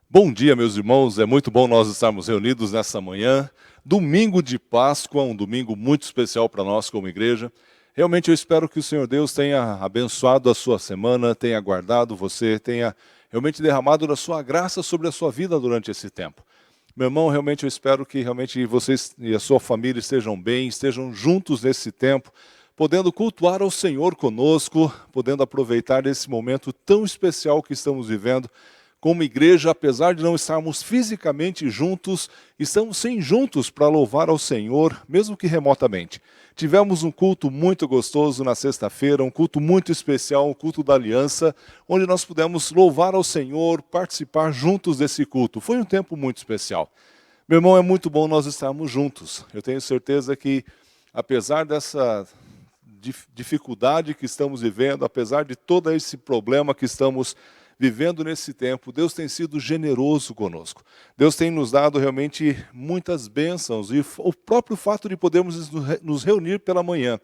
Bom dia, meus irmãos. É muito bom nós estarmos reunidos nessa manhã. Domingo de Páscoa, um domingo muito especial para nós como igreja. Realmente eu espero que o Senhor Deus tenha abençoado a sua semana, tenha guardado você, tenha realmente derramado da sua graça sobre a sua vida durante esse tempo. Meu irmão, realmente eu espero que realmente vocês e a sua família estejam bem, estejam juntos nesse tempo, podendo cultuar ao Senhor conosco, podendo aproveitar esse momento tão especial que estamos vivendo. Como igreja, apesar de não estarmos fisicamente juntos, estamos sim juntos para louvar ao Senhor, mesmo que remotamente. Tivemos um culto muito gostoso na sexta-feira, um culto muito especial, um culto da aliança, onde nós pudemos louvar ao Senhor, participar juntos desse culto. Foi um tempo muito especial. Meu irmão, é muito bom nós estarmos juntos. Eu tenho certeza que, apesar dessa dificuldade que estamos vivendo, apesar de todo esse problema que estamos vivendo nesse tempo, Deus tem sido generoso conosco. Deus tem nos dado realmente muitas bênçãos e o próprio fato de podermos nos reunir pela manhã,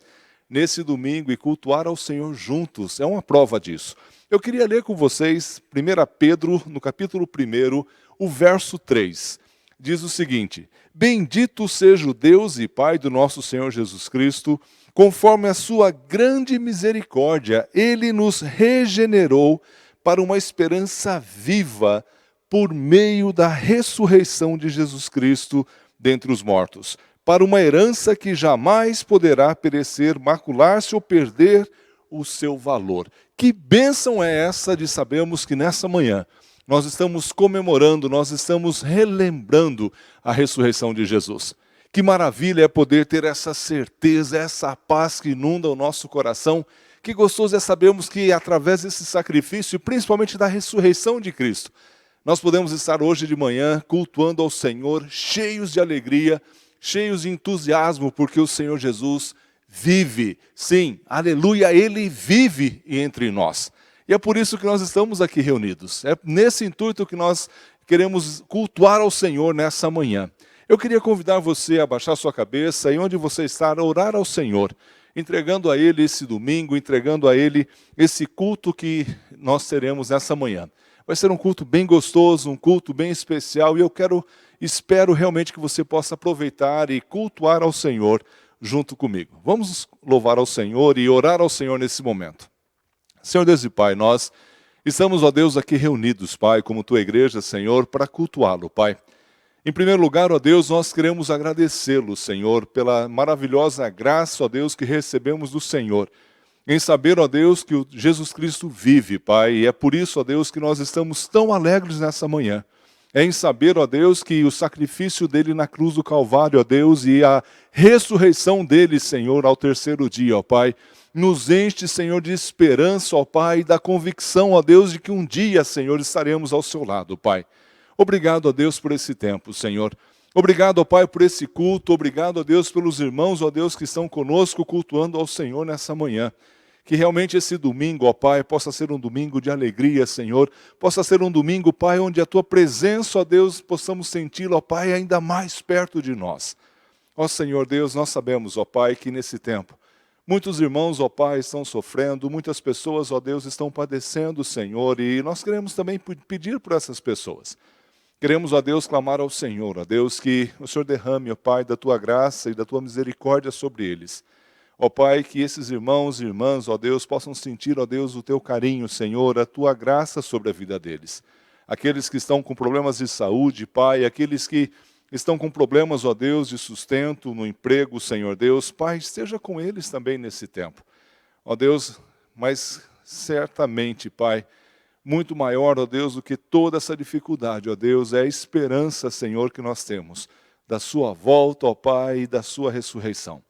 nesse domingo, e cultuar ao Senhor juntos, é uma prova disso. Eu queria ler com vocês 1 Pedro, no capítulo 1, o verso 3. Diz o seguinte: Bendito seja o Deus e Pai do nosso Senhor Jesus Cristo, conforme a sua grande misericórdia, Ele nos regenerou para uma esperança viva por meio da ressurreição de Jesus Cristo dentre os mortos, para uma herança que jamais poderá perecer, macular-se ou perder o seu valor. Que bênção é essa de sabermos que nessa manhã nós estamos comemorando, nós estamos relembrando a ressurreição de Jesus. Que maravilha é poder ter essa certeza, essa paz que inunda o nosso coração. Que gostoso é sabermos que através desse sacrifício, e principalmente da ressurreição de Cristo, nós podemos estar hoje de manhã cultuando ao Senhor, cheios de alegria, cheios de entusiasmo, porque o Senhor Jesus vive. Sim, aleluia, Ele vive entre nós. E é por isso que nós estamos aqui reunidos. É nesse intuito que nós queremos cultuar ao Senhor nessa manhã. Eu queria convidar você a baixar sua cabeça e onde você está, a orar ao Senhor, entregando a Ele esse domingo, entregando a Ele esse culto que nós teremos nessa manhã. Vai ser um culto bem gostoso, um culto bem especial, e espero realmente que você possa aproveitar e cultuar ao Senhor junto comigo. Vamos louvar ao Senhor e orar ao Senhor nesse momento. Senhor Deus e Pai, nós estamos, ó Deus, aqui reunidos, Pai, como Tua igreja, Senhor, para cultuá-lo, Pai. Em primeiro lugar, ó Deus, nós queremos agradecê-lo, Senhor, pela maravilhosa graça, ó Deus, que recebemos do Senhor, em saber, ó Deus, que o Jesus Cristo vive, Pai, e é por isso, ó Deus, que nós estamos tão alegres nessa manhã. É em saber, ó Deus, que o sacrifício dele na cruz do Calvário, ó Deus, e a ressurreição dele, Senhor, ao terceiro dia, ó Pai, nos enche, Senhor, de esperança, ó Pai, e da convicção, ó Deus, de que um dia, Senhor, estaremos ao seu lado, Pai. Obrigado, ó Deus, por esse tempo, Senhor. Obrigado, ó Pai, por esse culto. Obrigado, ó Deus, pelos irmãos, ó Deus, que estão conosco cultuando ao Senhor nessa manhã. Que realmente esse domingo, ó Pai, possa ser um domingo de alegria, Senhor. Possa ser um domingo, Pai, onde a Tua presença, ó Deus, possamos senti-la, ó Pai, ainda mais perto de nós. Ó Senhor Deus, nós sabemos, ó Pai, que nesse tempo muitos irmãos, ó Pai, estão sofrendo, muitas pessoas, ó Deus, estão padecendo, Senhor, e nós queremos também pedir por essas pessoas. Queremos, ó Deus, clamar ao Senhor, ó Deus, que o Senhor derrame, ó Pai, da Tua graça e da Tua misericórdia sobre eles. Ó Pai, que esses irmãos e irmãs, ó Deus, possam sentir, ó Deus, o Teu carinho, Senhor, a Tua graça sobre a vida deles. Aqueles que estão com problemas de saúde, Pai, aqueles que estão com problemas, ó Deus, de sustento no emprego, Senhor Deus, Pai, esteja com eles também nesse tempo. Ó Deus, mas certamente, Pai, muito maior, ó Deus, do que toda essa dificuldade, ó Deus, é a esperança, Senhor, que nós temos da Sua volta, ó Pai, e da Sua ressurreição.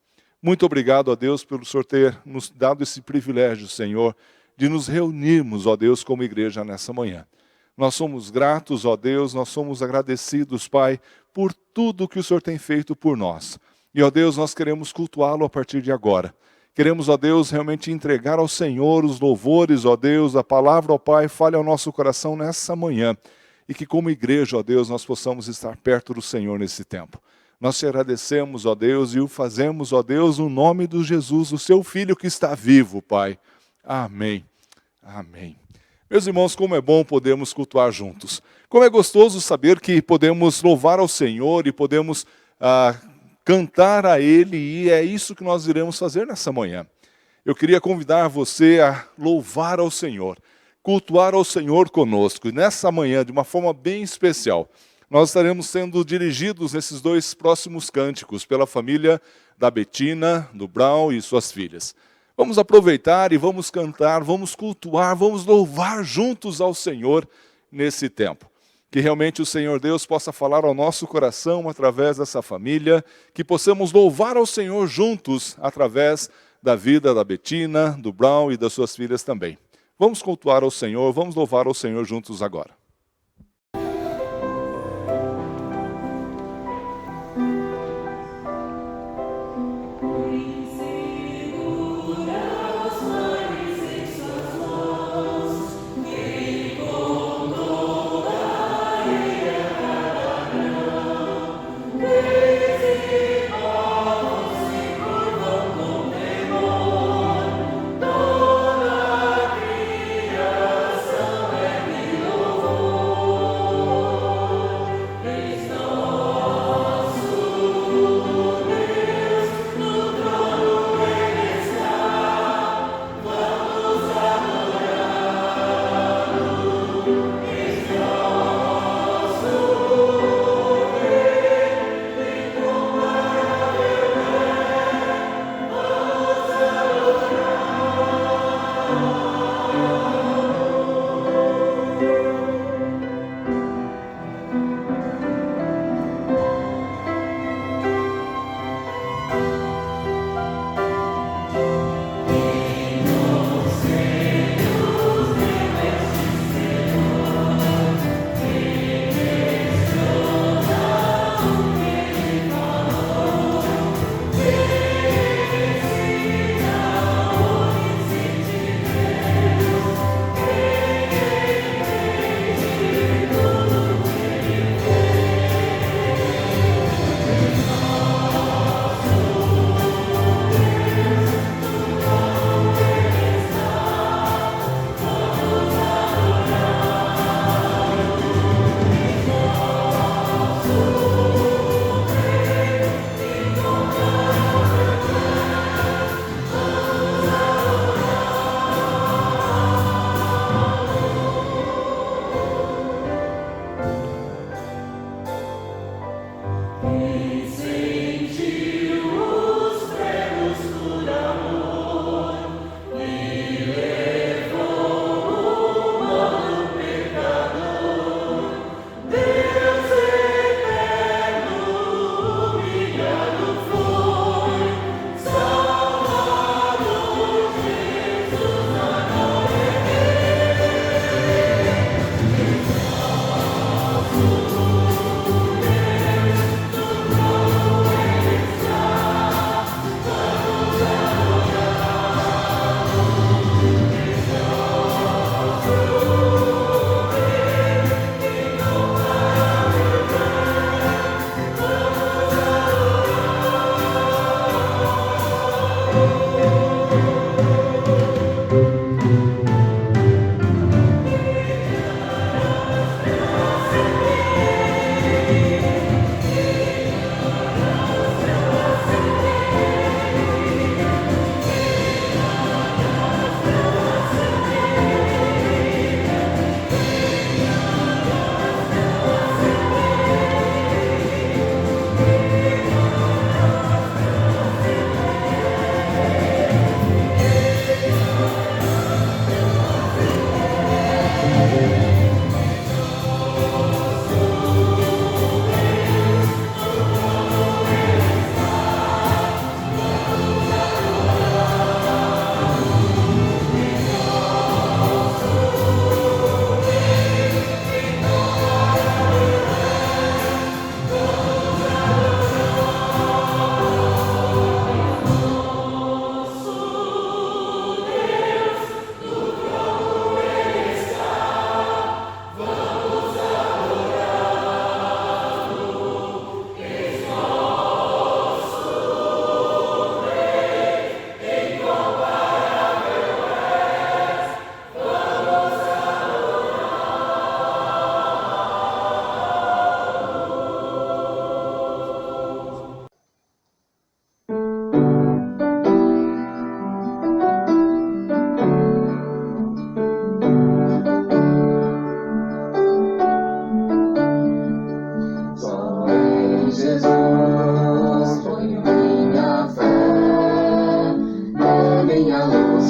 Muito obrigado, ó Deus, pelo Senhor ter nos dado esse privilégio, Senhor, de nos reunirmos, ó Deus, como igreja nessa manhã. Nós somos gratos, ó Deus, nós somos agradecidos, Pai, por tudo que o Senhor tem feito por nós. E, ó Deus, nós queremos cultuá-lo a partir de agora. Queremos, ó Deus, realmente entregar ao Senhor os louvores, ó Deus, a palavra, ó Pai, fale ao nosso coração nessa manhã. E que como igreja, ó Deus, nós possamos estar perto do Senhor nesse tempo. Nós te agradecemos, ó Deus, e o fazemos, ó Deus, no nome de Jesus, o seu Filho que está vivo, Pai. Amém. Amém. Meus irmãos, como é bom podermos cultuar juntos. Como é gostoso saber que podemos louvar ao Senhor e podemos cantar a Ele, e é isso que nós iremos fazer nessa manhã. Eu queria convidar você a louvar ao Senhor, cultuar ao Senhor conosco. E nessa manhã, de uma forma bem especial, nós estaremos sendo dirigidos nesses 2 próximos cânticos pela família da Betina, do Brown e suas filhas. Vamos aproveitar e vamos cantar, vamos cultuar, vamos louvar juntos ao Senhor nesse tempo. Que realmente o Senhor Deus possa falar ao nosso coração através dessa família, que possamos louvar ao Senhor juntos através da vida da Betina, do Brown e das suas filhas também. Vamos cultuar ao Senhor, vamos louvar ao Senhor juntos agora. Criação é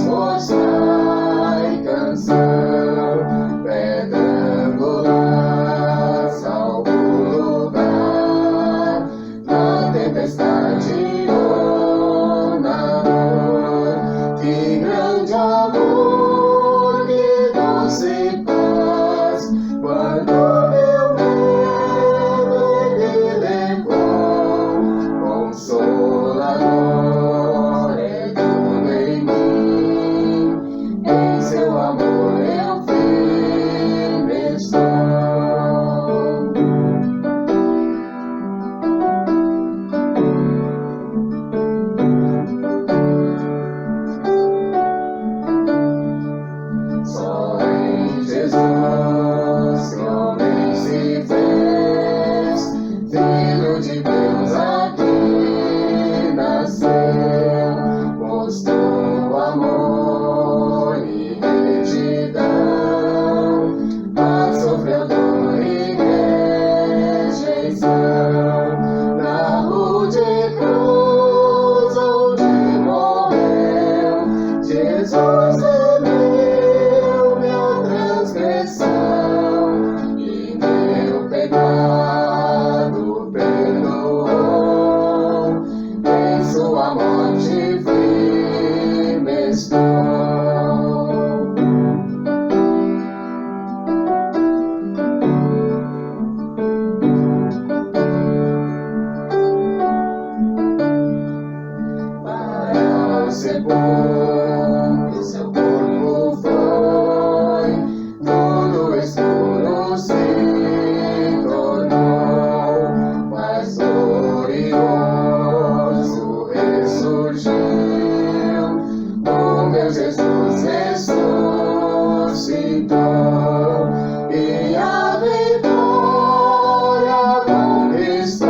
mostrai canção, pedra angular, salvo lugar, na tempestade ou na dor. Que grande amor, que doce paz, quando meu medo ele levou, Consolador é tudo em mim, em seu amor eu firme estou. Só em Jesus que homem se fez, Filho de Deus aqui nasceu, mostrou amor e retidão, mas sofreu dor e rejeição, na rude cruz onde morreu, Jesus levou minha transgressão e meu pecado perdoou, em sua morte firme estou. Para o sepulcro seu corpo foi, tudo escuro se tornou, mas glorioso ressurgiu. O meu Jesus ressuscitou e a vitória conquistou.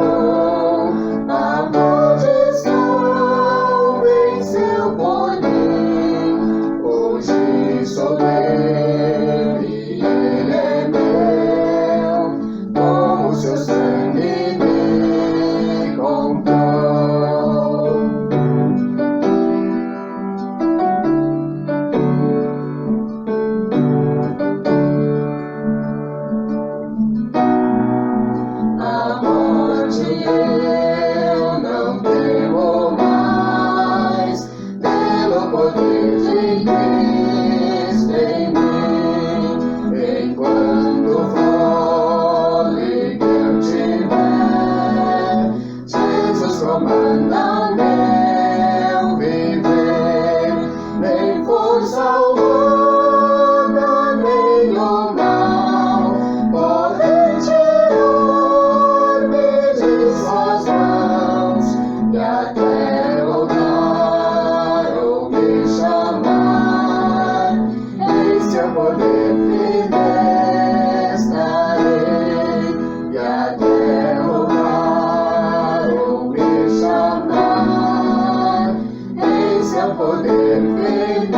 A maldição venceu por mim. Hoje sou dele e ele é meu, com o seu sangue me comprou. A morte eu não temo mais, pelo poder de Cristo em mim. Enquanto fôlego eu tiver, Jesus comanda meu viver. Nem força humana, nem o mal podem tirar-me de suas mãos, e até lugar ou me chamar, em seu poder firme estarei. E até lugar ou me chamar, em seu poder firme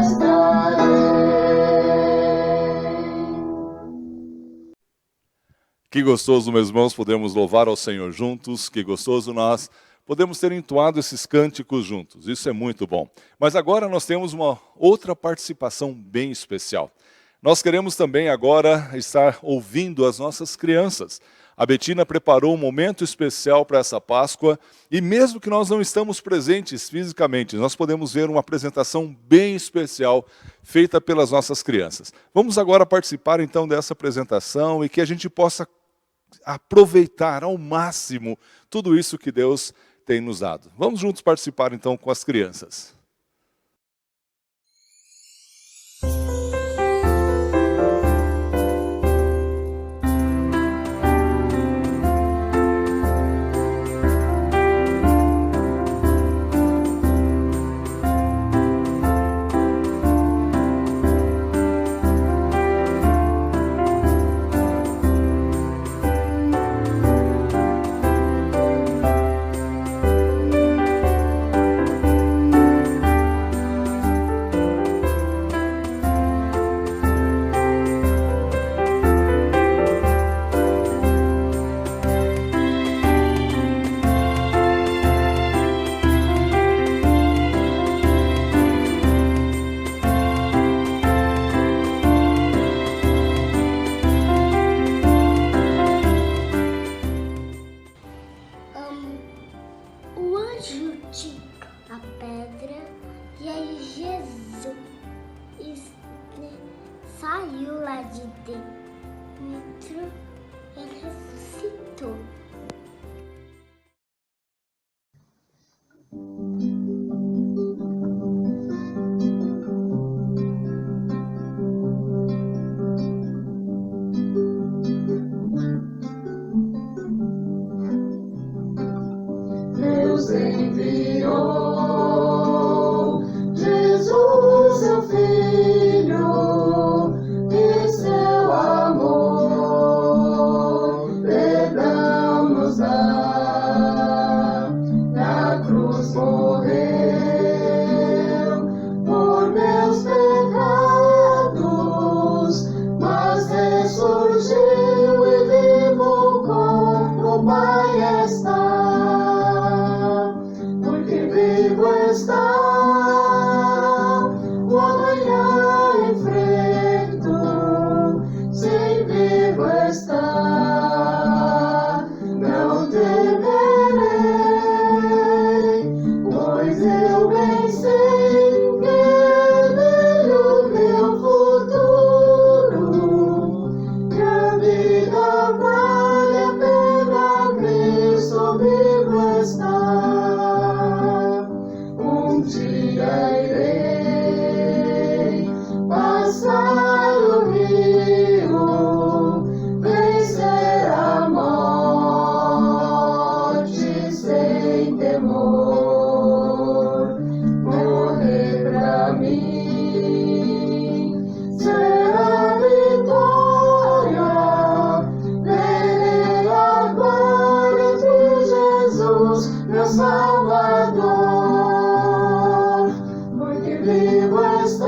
estarei. Que gostoso, meus irmãos, podemos louvar ao Senhor juntos, que gostoso nós podemos ter entoado esses cânticos juntos, isso é muito bom. Mas agora nós temos uma outra participação bem especial. Nós queremos também agora estar ouvindo as nossas crianças. A Betina preparou um momento especial para essa Páscoa e mesmo que nós não estamos presentes fisicamente, nós podemos ver uma apresentação bem especial feita pelas nossas crianças. Vamos agora participar então dessa apresentação e que a gente possa aproveitar ao máximo tudo isso que Deus tem nos dado. Vamos juntos participar então com as crianças. Jesus saiu lá de dentro, ele ressuscitou. Deus enviou Jesus, seu Filho, e seu amor, perdão nos dá. Na cruz morreu por meus pecados, mas ressurgiu e vivo com o Pai está. Vivo está, o amanhã enfrento, sim, vivo está, não temerei, pois eu bem sei que nele o meu futuro, que a vida vale a pena, Cristo vivo está. Um dia irei passar o rio, vencer a morte sem temor, morrer pra mim será vitória, verei a glória de Jesus, meu Salvador. Vivo está,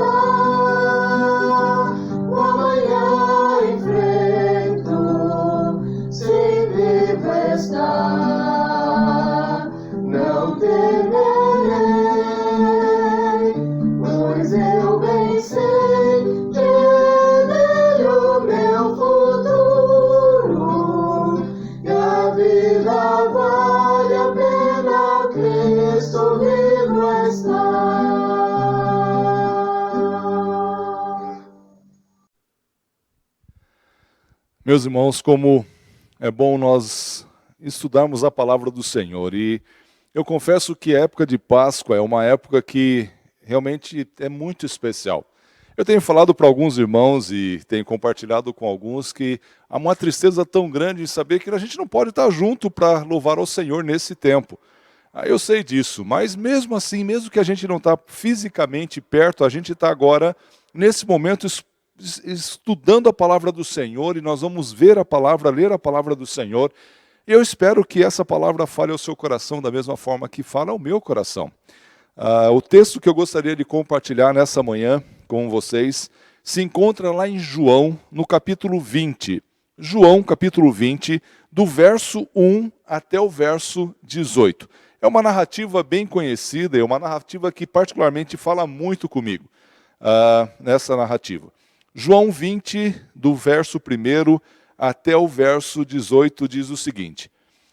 o amanhã enfrento, sim, vivo está, não temerei, pois eu bem sei que nele o meu futuro, e a vida vale a pena, Cristo vivo está. Meus irmãos, como é bom nós estudarmos a palavra do Senhor. E eu confesso que a época de Páscoa é uma época que realmente é muito especial. Eu tenho falado para alguns irmãos e tenho compartilhado com alguns que há uma tristeza tão grande em saber que a gente não pode estar junto para louvar ao Senhor nesse tempo. Eu sei disso, mas mesmo assim, mesmo que a gente não está fisicamente perto, a gente está agora, nesse momento, estudando a palavra do Senhor, e nós vamos ver a palavra, ler a palavra do Senhor. E eu espero que essa palavra fale ao seu coração da mesma forma que fala ao meu coração. O texto que eu gostaria de compartilhar nessa manhã com vocês se encontra lá em João, no capítulo 20. João, capítulo 20, do verso 1 até o verso 18. É uma narrativa bem conhecida, é uma narrativa que particularmente fala muito comigo, nessa narrativa. João 20, do verso 1 até o verso 18, diz o seguinte: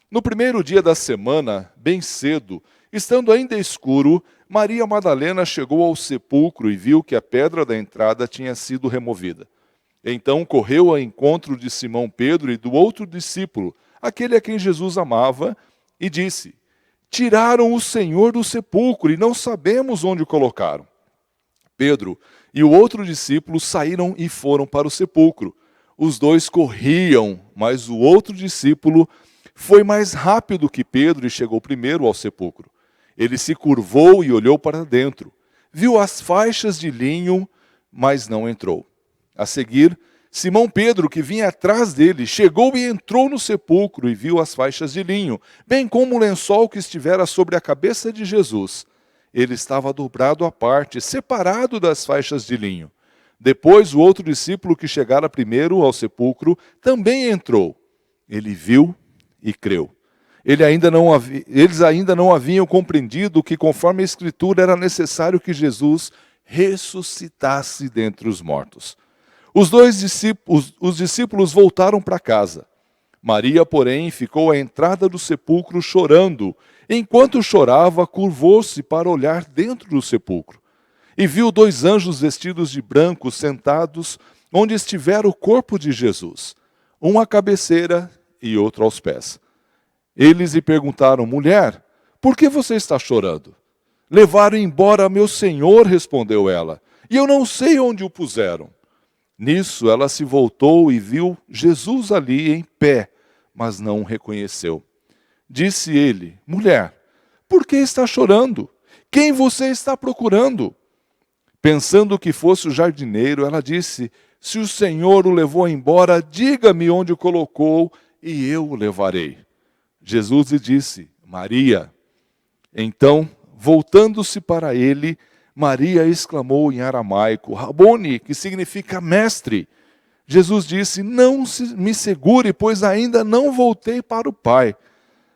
No primeiro dia da semana, bem cedo, estando ainda escuro, Maria Madalena chegou ao sepulcro e viu que a pedra da entrada tinha sido removida. Então correu ao encontro de Simão Pedro e do outro discípulo, aquele a quem Jesus amava, e disse: Tiraram o Senhor do sepulcro e não sabemos onde o colocaram. Pedro e o outro discípulo saíram e foram para o sepulcro. Os dois corriam, mas o outro discípulo foi mais rápido que Pedro e chegou primeiro ao sepulcro. Ele se curvou e olhou para dentro. Viu as faixas de linho, mas não entrou. A seguir, Simão Pedro, que vinha atrás dele, chegou e entrou no sepulcro e viu as faixas de linho, bem como o lençol que estivera sobre a cabeça de Jesus. Ele estava dobrado à parte, separado das faixas de linho. Depois, o outro discípulo que chegara primeiro ao sepulcro também entrou. Ele viu e creu. Eles ainda não haviam compreendido que, conforme a Escritura, era necessário que Jesus ressuscitasse dentre os mortos. Os discípulos voltaram para casa. Maria, porém, ficou à entrada do sepulcro chorando. Enquanto chorava, curvou-se para olhar dentro do sepulcro. e viu 2 anjos vestidos de branco sentados onde estivera o corpo de Jesus, um à cabeceira e outro aos pés. Eles lhe perguntaram: mulher, por que você está chorando? Levaram embora meu Senhor, respondeu ela, e eu não sei onde o puseram. Nisso ela se voltou e viu Jesus ali em pé, mas não o reconheceu. Disse ele: mulher, por que está chorando? Quem você está procurando? Pensando que fosse o jardineiro, ela disse: se o Senhor o levou embora, diga-me onde o colocou e eu o levarei. Jesus lhe disse: Maria. Então, voltando-se para ele, Maria exclamou em aramaico: Rabone, que significa mestre. Jesus disse: não me segure, pois ainda não voltei para o Pai.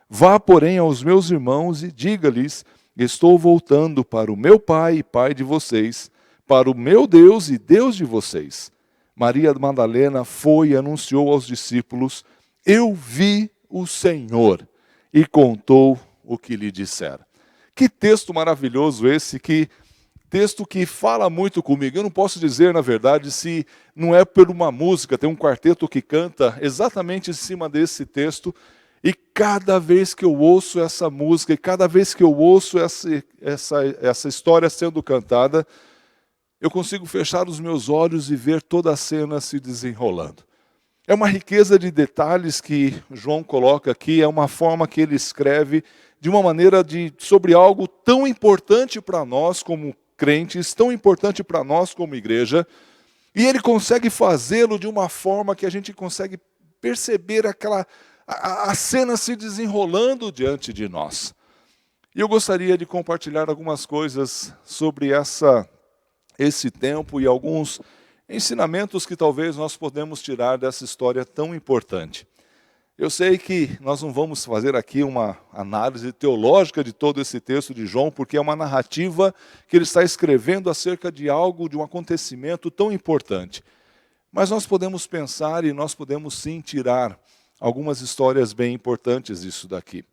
Vá, porém, aos meus irmãos e diga-lhes: estou voltando para o meu Pai e Pai de vocês, para o meu Deus e Deus de vocês. Maria Madalena foi e anunciou aos discípulos: eu vi o Senhor, e contou o que lhe dissera. Que texto maravilhoso esse, que texto que fala muito comigo. Eu não posso dizer, na verdade, se não é por uma música, tem um quarteto que canta exatamente em cima desse texto, e cada vez que eu ouço essa música, e cada vez que eu ouço essa história sendo cantada, eu consigo fechar os meus olhos e ver toda a cena se desenrolando. É uma riqueza de detalhes que João coloca aqui, é uma forma que ele escreve de uma maneira sobre algo tão importante para nós como crentes, tão importante para nós como igreja, e ele consegue fazê-lo de uma forma que a gente consegue perceber a cena se desenrolando diante de nós. E eu gostaria de compartilhar algumas coisas sobre esse tempo e alguns ensinamentos que talvez nós podemos tirar dessa história tão importante. Eu sei que nós não vamos fazer aqui uma análise teológica de todo esse texto de João, porque é uma narrativa que ele está escrevendo acerca de algo, de um acontecimento tão importante. Mas nós podemos pensar e nós podemos sim tirar algumas histórias bem importantes disso daqui.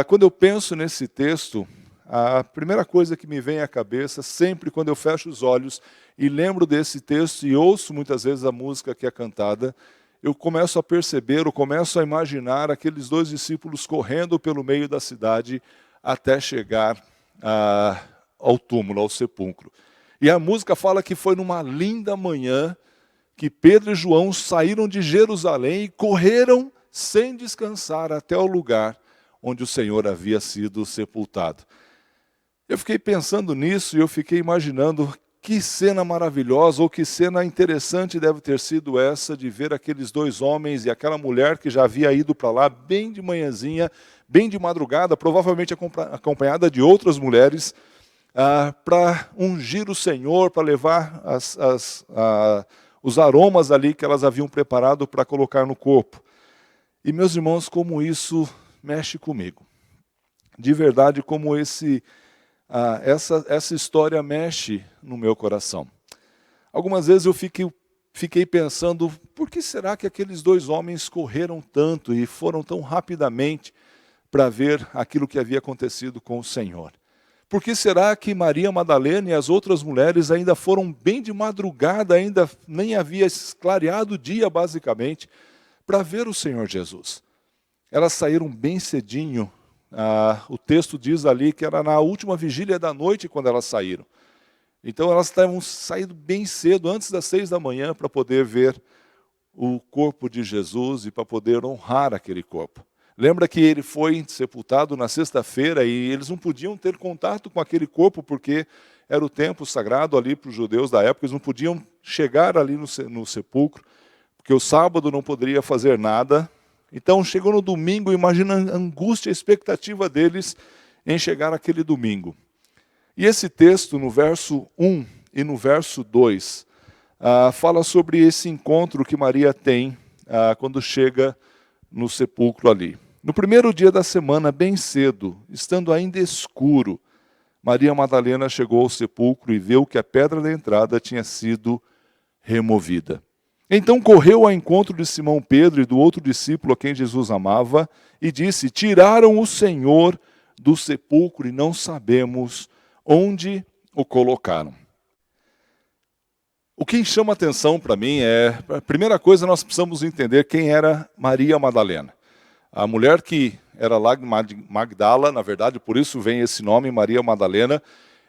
Quando eu penso nesse texto, a primeira coisa que me vem à cabeça, sempre quando eu fecho os olhos e lembro desse texto e ouço muitas vezes a música que é cantada, eu começo a perceber, eu começo a imaginar aqueles 2 discípulos correndo pelo meio da cidade até chegar ao túmulo, ao sepulcro. E a música fala que foi numa linda manhã que Pedro e João saíram de Jerusalém e correram sem descansar até o lugar onde o Senhor havia sido sepultado. Eu fiquei pensando nisso e eu fiquei imaginando que cena maravilhosa ou que cena interessante deve ter sido essa de ver aqueles 2 homens e aquela mulher que já havia ido para lá bem de manhãzinha, bem de madrugada, provavelmente acompanhada de outras mulheres, para ungir o Senhor, para levar os aromas ali que elas haviam preparado para colocar no corpo. E meus irmãos, como isso mexe comigo. De verdade, como essa história mexe no meu coração. Algumas vezes eu fiquei pensando, por que será que aqueles 2 homens correram tanto e foram tão rapidamente para ver aquilo que havia acontecido com o Senhor? Por que será que Maria Madalena e as outras mulheres ainda foram bem de madrugada, ainda nem havia clareado o dia basicamente, para ver o Senhor Jesus? Elas saíram bem cedinho. O texto diz ali que era na última vigília da noite quando elas saíram. Então elas estavam saindo bem cedo, antes das 6 da manhã, para poder ver o corpo de Jesus e para poder honrar aquele corpo. Lembra que ele foi sepultado na sexta-feira e eles não podiam ter contato com aquele corpo porque era o tempo sagrado ali para os judeus da época, eles não podiam chegar ali no sepulcro, porque o sábado não poderia fazer nada. Então, chegou no domingo, imagina a angústia e a expectativa deles em chegar aquele domingo. E esse texto, no verso 1 e no verso 2, fala sobre esse encontro que Maria tem quando chega no sepulcro ali. No primeiro dia da semana, bem cedo, estando ainda escuro, Maria Madalena chegou ao sepulcro e viu que a pedra da entrada tinha sido removida. Então correu ao encontro de Simão Pedro e do outro discípulo a quem Jesus amava e disse: tiraram o Senhor do sepulcro e não sabemos onde o colocaram. O que chama atenção para mim a primeira coisa, nós precisamos entender quem era Maria Madalena. A mulher que era lá de Magdala, na verdade, por isso vem esse nome, Maria Madalena,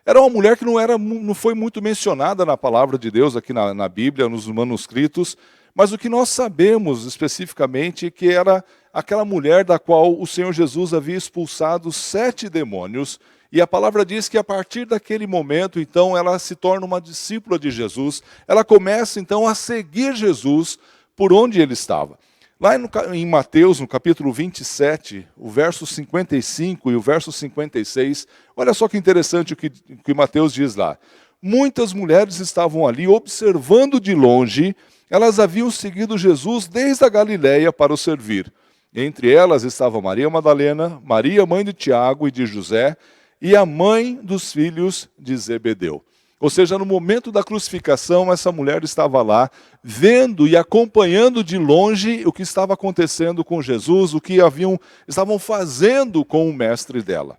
era uma mulher que não foi muito mencionada na palavra de Deus, aqui na Bíblia, nos manuscritos, mas o que nós sabemos especificamente é que era aquela mulher da qual o Senhor Jesus havia expulsado 7 demônios, e a palavra diz que a partir daquele momento, então, ela se torna uma discípula de Jesus, ela começa então a seguir Jesus por onde ele estava. Lá em Mateus, no capítulo 27, o verso 55 e o verso 56, olha só que interessante o que Mateus diz lá. Muitas mulheres estavam ali observando de longe, elas haviam seguido Jesus desde a Galiléia para o servir. Entre elas estava Maria Madalena, Maria, mãe de Tiago e de José, e a mãe dos filhos de Zebedeu. Ou seja, no momento da crucificação, essa mulher estava lá, vendo e acompanhando de longe o que estava acontecendo com Jesus, o que estavam fazendo com o mestre dela.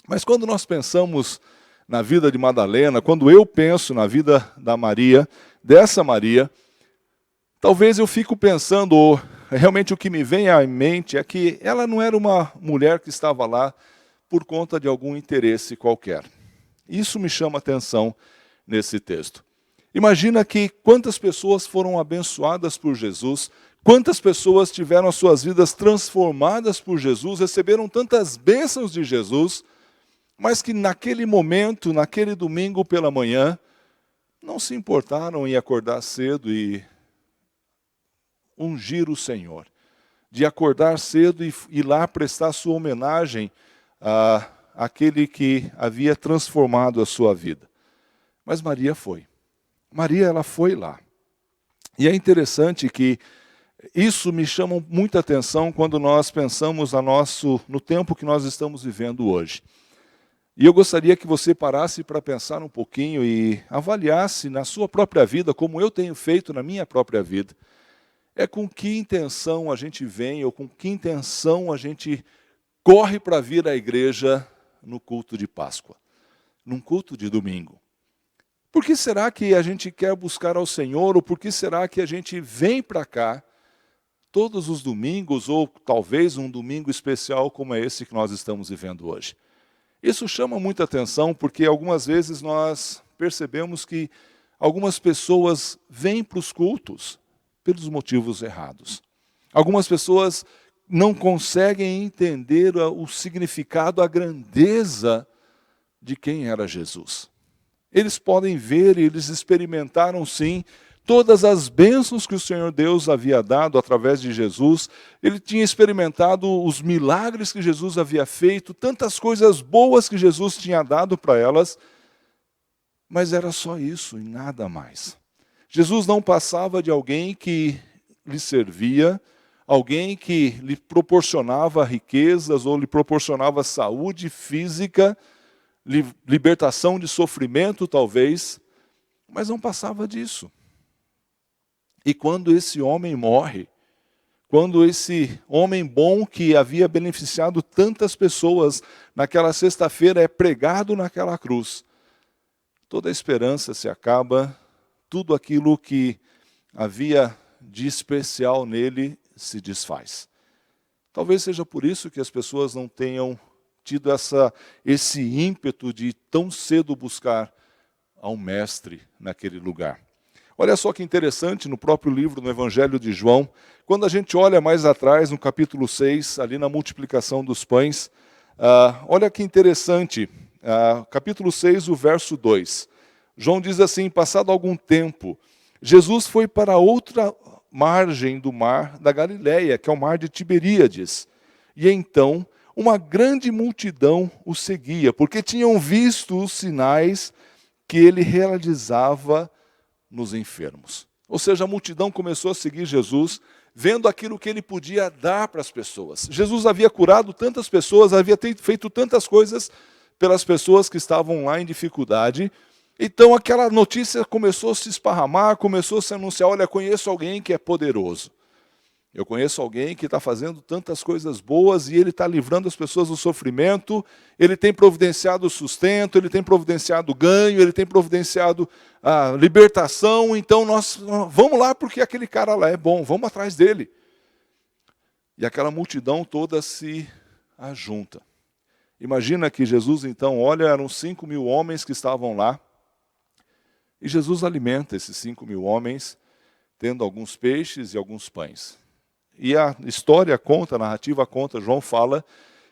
Mas quando nós pensamos na vida de Madalena, quando eu penso na vida da Maria, dessa Maria, talvez eu fico pensando, ou realmente o que me vem à mente é que ela não era uma mulher que estava lá por conta de algum interesse qualquer. Isso me chama a atenção nesse texto. Imagina que quantas pessoas foram abençoadas por Jesus, quantas pessoas tiveram as suas vidas transformadas por Jesus, receberam tantas bênçãos de Jesus, mas que naquele momento, naquele domingo pela manhã, não se importaram em acordar cedo e ungir o Senhor, de acordar cedo e ir lá prestar sua homenagem àquele que havia transformado a sua vida. Mas Maria foi. Maria, ela foi lá. E é interessante que isso me chama muita atenção quando nós pensamos no tempo que nós estamos vivendo hoje. E eu gostaria que você parasse para pensar um pouquinho e avaliasse na sua própria vida, como eu tenho feito na minha própria vida. É com que intenção a gente vem, ou com que intenção a gente corre para vir à igreja no culto de Páscoa, num culto de domingo. Por que será que a gente quer buscar ao Senhor, ou por que será que a gente vem para cá todos os domingos, ou talvez um domingo especial como é esse que nós estamos vivendo hoje? Isso chama muita atenção porque algumas vezes nós percebemos que algumas pessoas vêm para os cultos pelos motivos errados. Algumas pessoas não conseguem entender o significado, a grandeza de quem era Jesus. Eles podem ver e eles experimentaram sim todas as bênçãos que o Senhor Deus havia dado através de Jesus. Ele tinha experimentado os milagres que Jesus havia feito, tantas coisas boas que Jesus tinha dado para elas, mas era só isso e nada mais. Jesus não passava de alguém que lhe servia, alguém que lhe proporcionava riquezas ou lhe proporcionava saúde física, libertação de sofrimento talvez, mas não passava disso. E quando esse homem morre, quando esse homem bom que havia beneficiado tantas pessoas naquela sexta-feira é pregado naquela cruz, toda a esperança se acaba, tudo aquilo que havia de especial nele se desfaz. Talvez seja por isso que as pessoas não tenham tido esse ímpeto de tão cedo buscar ao mestre naquele lugar. Olha só que interessante, no próprio livro, no Evangelho de João, quando a gente olha mais atrás, no capítulo 6, ali na multiplicação dos pães, olha que interessante, capítulo 6, o verso 2. João diz assim: passado algum tempo, Jesus foi para outra margem do mar da Galileia, que é o mar de Tiberíades. E então, uma grande multidão o seguia, porque tinham visto os sinais que ele realizava nos enfermos. Ou seja, a multidão começou a seguir Jesus, vendo aquilo que ele podia dar para as pessoas. Jesus havia curado tantas pessoas, havia feito tantas coisas pelas pessoas que estavam lá em dificuldade. Então aquela notícia começou a se esparramar, começou a se anunciar: olha, conheço alguém que é poderoso. Eu conheço alguém que está fazendo tantas coisas boas e ele está livrando as pessoas do sofrimento, ele tem providenciado o sustento, ele tem providenciado o ganho, ele tem providenciado a libertação, então nós vamos lá porque aquele cara lá é bom, vamos atrás dele. E aquela multidão toda se ajunta. Imagina que Jesus então, olha, eram 5.000 homens que estavam lá, e Jesus alimenta esses 5.000 homens, tendo alguns peixes e alguns pães. E a história conta, a narrativa conta, João fala,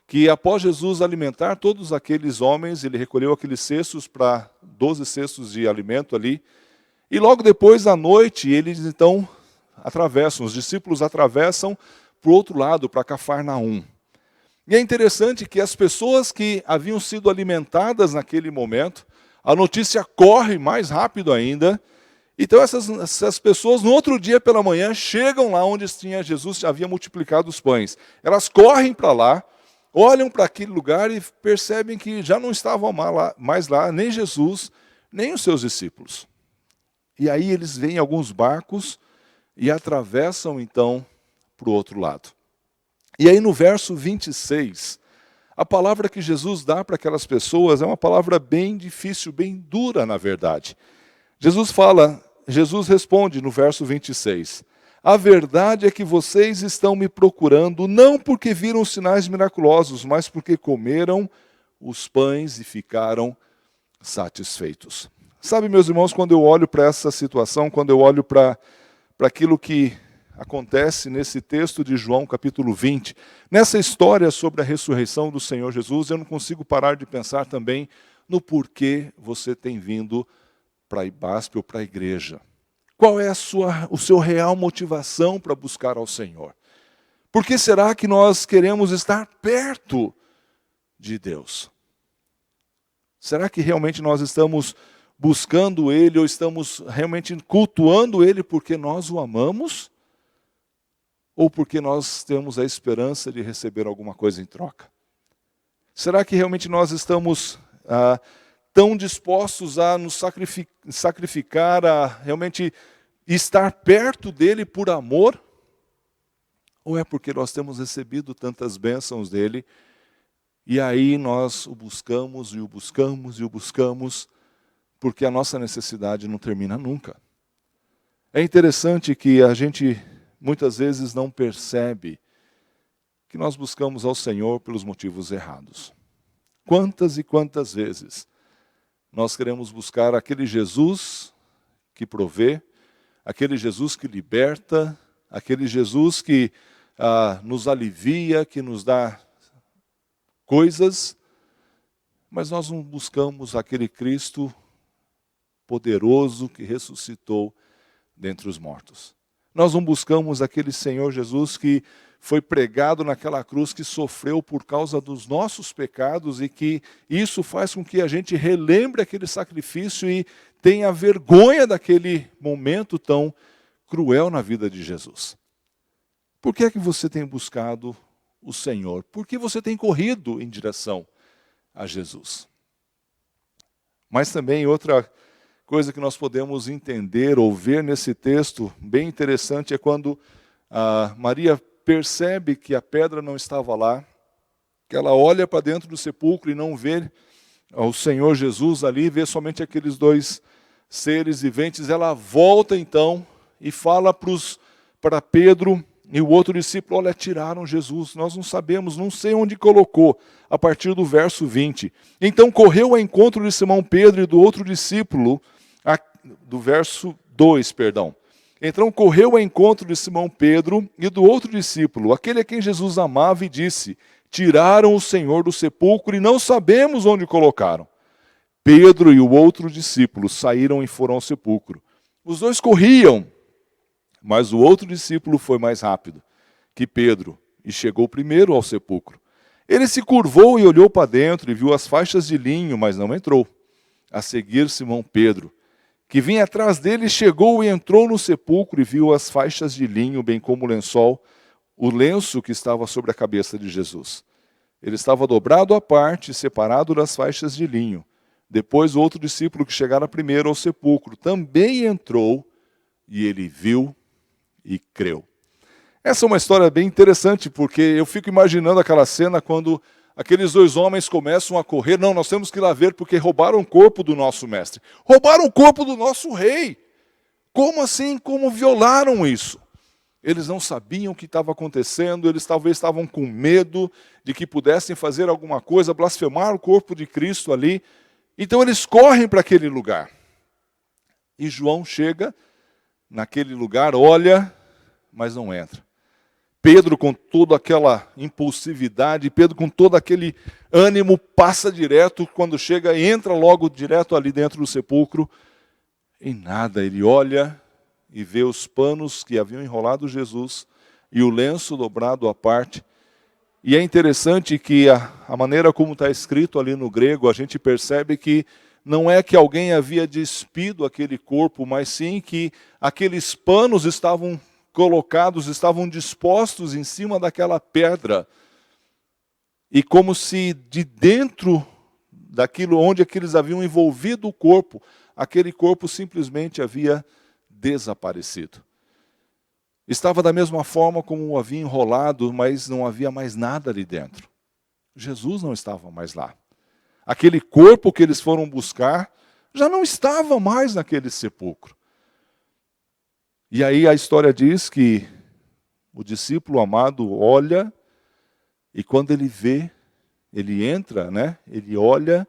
que após Jesus alimentar todos aqueles homens, ele recolheu aqueles cestos para 12 cestos de alimento ali, e logo depois, à noite, eles então atravessam, os discípulos atravessam para o outro lado, para Cafarnaum. E é interessante que as pessoas que haviam sido alimentadas naquele momento, a notícia corre mais rápido ainda. Então essas pessoas, no outro dia pela manhã, chegam lá onde Jesus havia multiplicado os pães. Elas correm para lá, olham para aquele lugar e percebem que já não estavam mais lá nem Jesus, nem os seus discípulos. E aí eles veem alguns barcos e atravessam então para o outro lado. E aí no verso 26, a palavra que Jesus dá para aquelas pessoas é uma palavra bem difícil, bem dura na verdade. Jesus responde no verso 26, a verdade é que vocês estão me procurando não porque viram sinais miraculosos, mas porque comeram os pães e ficaram satisfeitos. Sabe, meus irmãos, quando eu olho para essa situação, quando eu olho para aquilo que acontece nesse texto de João, capítulo 20. Nessa história sobre a ressurreição do Senhor Jesus, eu não consigo parar de pensar também no porquê você tem vindo para a IBASP ou para a igreja. Qual é o seu real motivação para buscar ao Senhor? Por que será que nós queremos estar perto de Deus? Será que realmente nós estamos buscando Ele ou estamos realmente cultuando Ele porque nós o amamos? Ou porque nós temos a esperança de receber alguma coisa em troca? Será que realmente nós estamos tão dispostos a nos sacrificar, a realmente estar perto dele por amor? Ou é porque nós temos recebido tantas bênçãos dele, e aí nós o buscamos, e o buscamos, e o buscamos, porque a nossa necessidade não termina nunca? É interessante que a gente muitas vezes não percebe que nós buscamos ao Senhor pelos motivos errados. Quantas e quantas vezes nós queremos buscar aquele Jesus que provê, aquele Jesus que liberta, aquele Jesus que nos alivia, que nos dá coisas, mas nós não buscamos aquele Cristo poderoso que ressuscitou dentre os mortos. Nós não buscamos aquele Senhor Jesus que foi pregado naquela cruz, que sofreu por causa dos nossos pecados e que isso faz com que a gente relembre aquele sacrifício e tenha vergonha daquele momento tão cruel na vida de Jesus. Por que é que você tem buscado o Senhor? Por que você tem corrido em direção a Jesus? Mas também outra coisa que nós podemos entender ou ver nesse texto, bem interessante, é quando Maria percebe que a pedra não estava lá, que ela olha para dentro do sepulcro e não vê o Senhor Jesus ali, vê somente aqueles dois seres viventes. Ela volta então e fala para Pedro e o outro discípulo, olha, tiraram Jesus, nós não sabemos, não sei onde colocou, a partir do verso 20. Então correu ao encontro de Simão Pedro e do outro discípulo, do verso 2, perdão. Então correu ao encontro de Simão Pedro e do outro discípulo, aquele a quem Jesus amava, e disse, tiraram o Senhor do sepulcro e não sabemos onde colocaram. Pedro e o outro discípulo saíram e foram ao sepulcro. Os dois corriam, mas o outro discípulo foi mais rápido que Pedro e chegou primeiro ao sepulcro. Ele se curvou e olhou para dentro e viu as faixas de linho, mas não entrou. A seguir, Simão Pedro, que vinha atrás dele, chegou e entrou no sepulcro e viu as faixas de linho, bem como o lençol, o lenço que estava sobre a cabeça de Jesus. Ele estava dobrado à parte, separado das faixas de linho. Depois o outro discípulo que chegara primeiro ao sepulcro também entrou e ele viu e creu. Essa é uma história bem interessante, porque eu fico imaginando aquela cena quando aqueles dois homens começam a correr. Não, nós temos que ir lá ver porque roubaram o corpo do nosso mestre. Roubaram o corpo do nosso rei. Como assim? Como violaram isso? Eles não sabiam o que estava acontecendo, eles talvez estavam com medo de que pudessem fazer alguma coisa, blasfemar o corpo de Cristo ali. Então eles correm para aquele lugar. E João chega naquele lugar, olha, mas não entra. Pedro, com toda aquela impulsividade, Pedro com todo aquele ânimo, passa direto, quando chega, entra logo direto ali dentro do sepulcro. E nada, ele olha e vê os panos que haviam enrolado Jesus e o lenço dobrado à parte. E é interessante que a maneira como está escrito ali no grego, a gente percebe que não é que alguém havia despido aquele corpo, mas sim que aqueles panos estavam colocados, estavam dispostos em cima daquela pedra. E como se de dentro daquilo onde aqueles haviam envolvido o corpo, aquele corpo simplesmente havia desaparecido. Estava da mesma forma como o havia enrolado, mas não havia mais nada ali dentro. Jesus não estava mais lá. Aquele corpo que eles foram buscar já não estava mais naquele sepulcro. E aí a história diz que o discípulo amado olha, e quando ele vê, ele entra, né? Ele olha,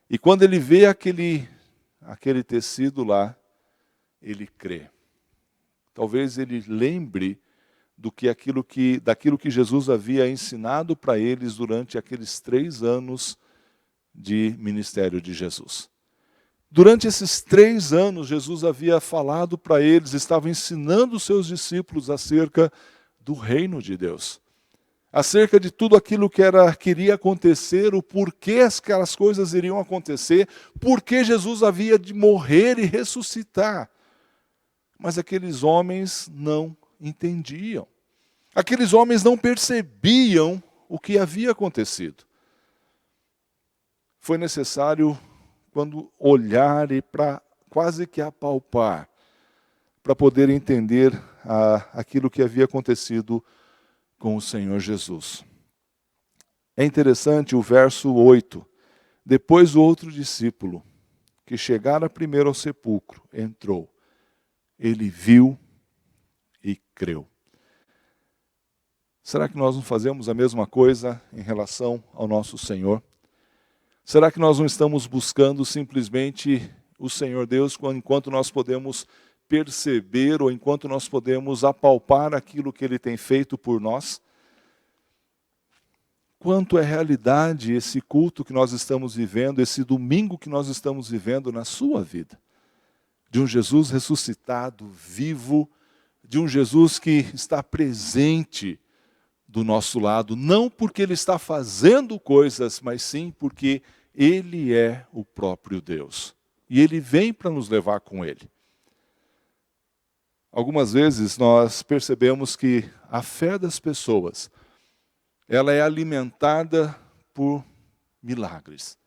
e quando ele vê aquele tecido lá, ele crê. Talvez ele lembre daquilo que Jesus havia ensinado para eles durante aqueles 3 anos de ministério de Jesus. Durante esses 3 anos, Jesus havia falado para eles, estava ensinando os seus discípulos acerca do reino de Deus. Acerca de tudo aquilo que queria acontecer, o porquê aquelas coisas iriam acontecer, porque Jesus havia de morrer e ressuscitar. Mas aqueles homens não entendiam. Aqueles homens não percebiam o que havia acontecido. Foi necessário, quando olhar e para quase que apalpar, para poder entender aquilo que havia acontecido com o Senhor Jesus. É interessante o verso 8. Depois o outro discípulo, que chegara primeiro ao sepulcro, entrou. Ele viu e creu. Será que nós não fazemos a mesma coisa em relação ao nosso Senhor? Será que nós não estamos buscando simplesmente o Senhor Deus enquanto nós podemos perceber ou enquanto nós podemos apalpar aquilo que Ele tem feito por nós? Quanto é realidade esse culto que nós estamos vivendo, esse domingo que nós estamos vivendo na sua vida? De um Jesus ressuscitado, vivo, de um Jesus que está presente do nosso lado, não porque Ele está fazendo coisas, mas sim porque Ele é o próprio Deus. E Ele vem para nos levar com Ele. Algumas vezes nós percebemos que a fé das pessoas, ela é alimentada por milagres.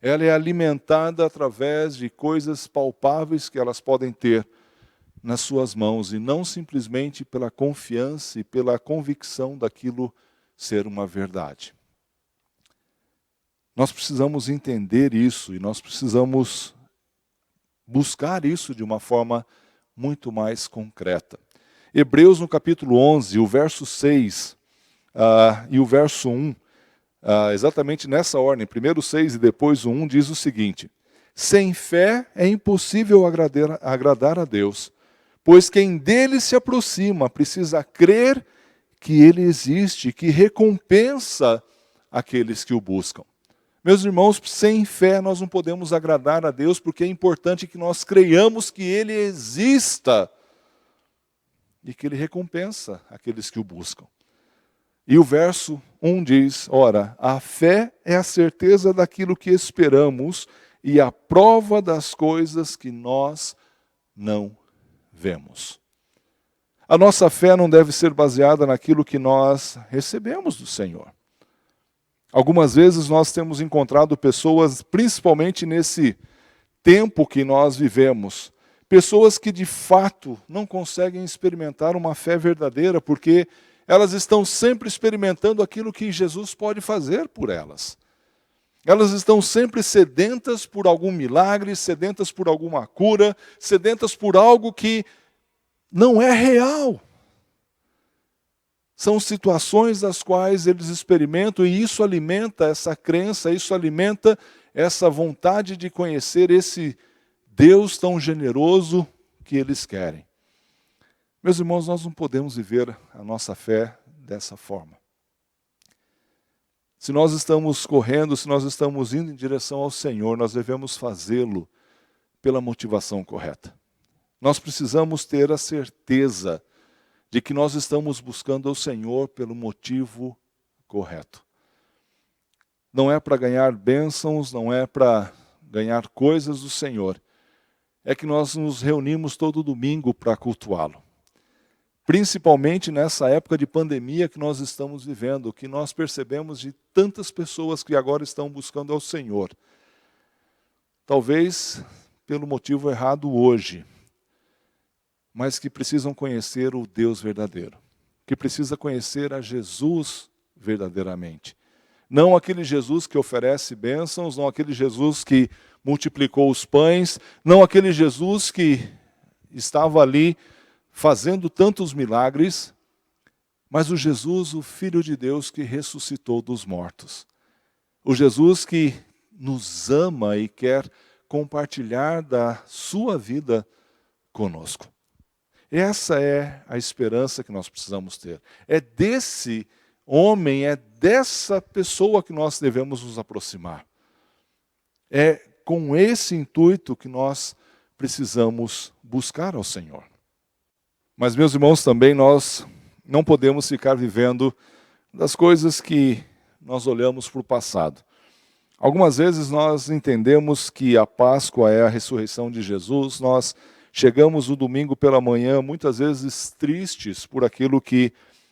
Ela é alimentada através de coisas palpáveis que elas podem ter nas suas mãos e não simplesmente pela confiança e pela convicção daquilo ser uma verdade. Nós precisamos entender isso e nós precisamos buscar isso de uma forma muito mais concreta. Hebreus no capítulo 11, o verso 6 e o verso 1, exatamente nessa ordem, primeiro 6 e depois o 1, diz o seguinte: sem fé é impossível agradar a Deus, pois quem dele se aproxima precisa crer que ele existe, que recompensa aqueles que o buscam. Meus irmãos, sem fé nós não podemos agradar a Deus, porque é importante que nós creiamos que Ele exista e que Ele recompensa aqueles que o buscam. E o verso 1 diz, ora, a fé é a certeza daquilo que esperamos e a prova das coisas que nós não vemos. A nossa fé não deve ser baseada naquilo que nós recebemos do Senhor. Algumas vezes nós temos encontrado pessoas, principalmente nesse tempo que nós vivemos, Pessoas que de fato não conseguem experimentar uma fé verdadeira, porque elas estão sempre experimentando aquilo que Jesus pode fazer por elas. Elas estão sempre sedentas por algum milagre, sedentas por alguma cura, sedentas por algo que não é real. São situações das quais eles experimentam e isso alimenta essa crença, isso alimenta essa vontade de conhecer esse Deus tão generoso que eles querem. Meus irmãos, nós não podemos viver a nossa fé dessa forma. Se nós estamos correndo, se nós estamos indo em direção ao Senhor, nós devemos fazê-lo pela motivação correta. Nós precisamos ter a certeza de que nós estamos buscando ao Senhor pelo motivo correto. Não é para ganhar bênçãos, não é para ganhar coisas do Senhor. É que nós nos reunimos todo domingo para cultuá-lo. Principalmente nessa época de pandemia que nós estamos vivendo, que nós percebemos de tantas pessoas que agora estão buscando ao Senhor. Talvez pelo motivo errado hoje, mas que precisam conhecer o Deus verdadeiro, que precisa conhecer a Jesus verdadeiramente. Não aquele Jesus que oferece bênçãos, não aquele Jesus que multiplicou os pães, não aquele Jesus que estava ali fazendo tantos milagres, mas o Jesus, o Filho de Deus que ressuscitou dos mortos. O Jesus que nos ama e quer compartilhar da sua vida conosco. Essa é a esperança que nós precisamos ter. É desse homem, é dessa pessoa que nós devemos nos aproximar. É com esse intuito que nós precisamos buscar ao Senhor. Mas, meus irmãos, também nós não podemos ficar vivendo das coisas que nós olhamos para o passado. Algumas vezes nós entendemos que a Páscoa é a ressurreição de Jesus, nós chegamos no domingo pela manhã, muitas vezes tristes por aquilo que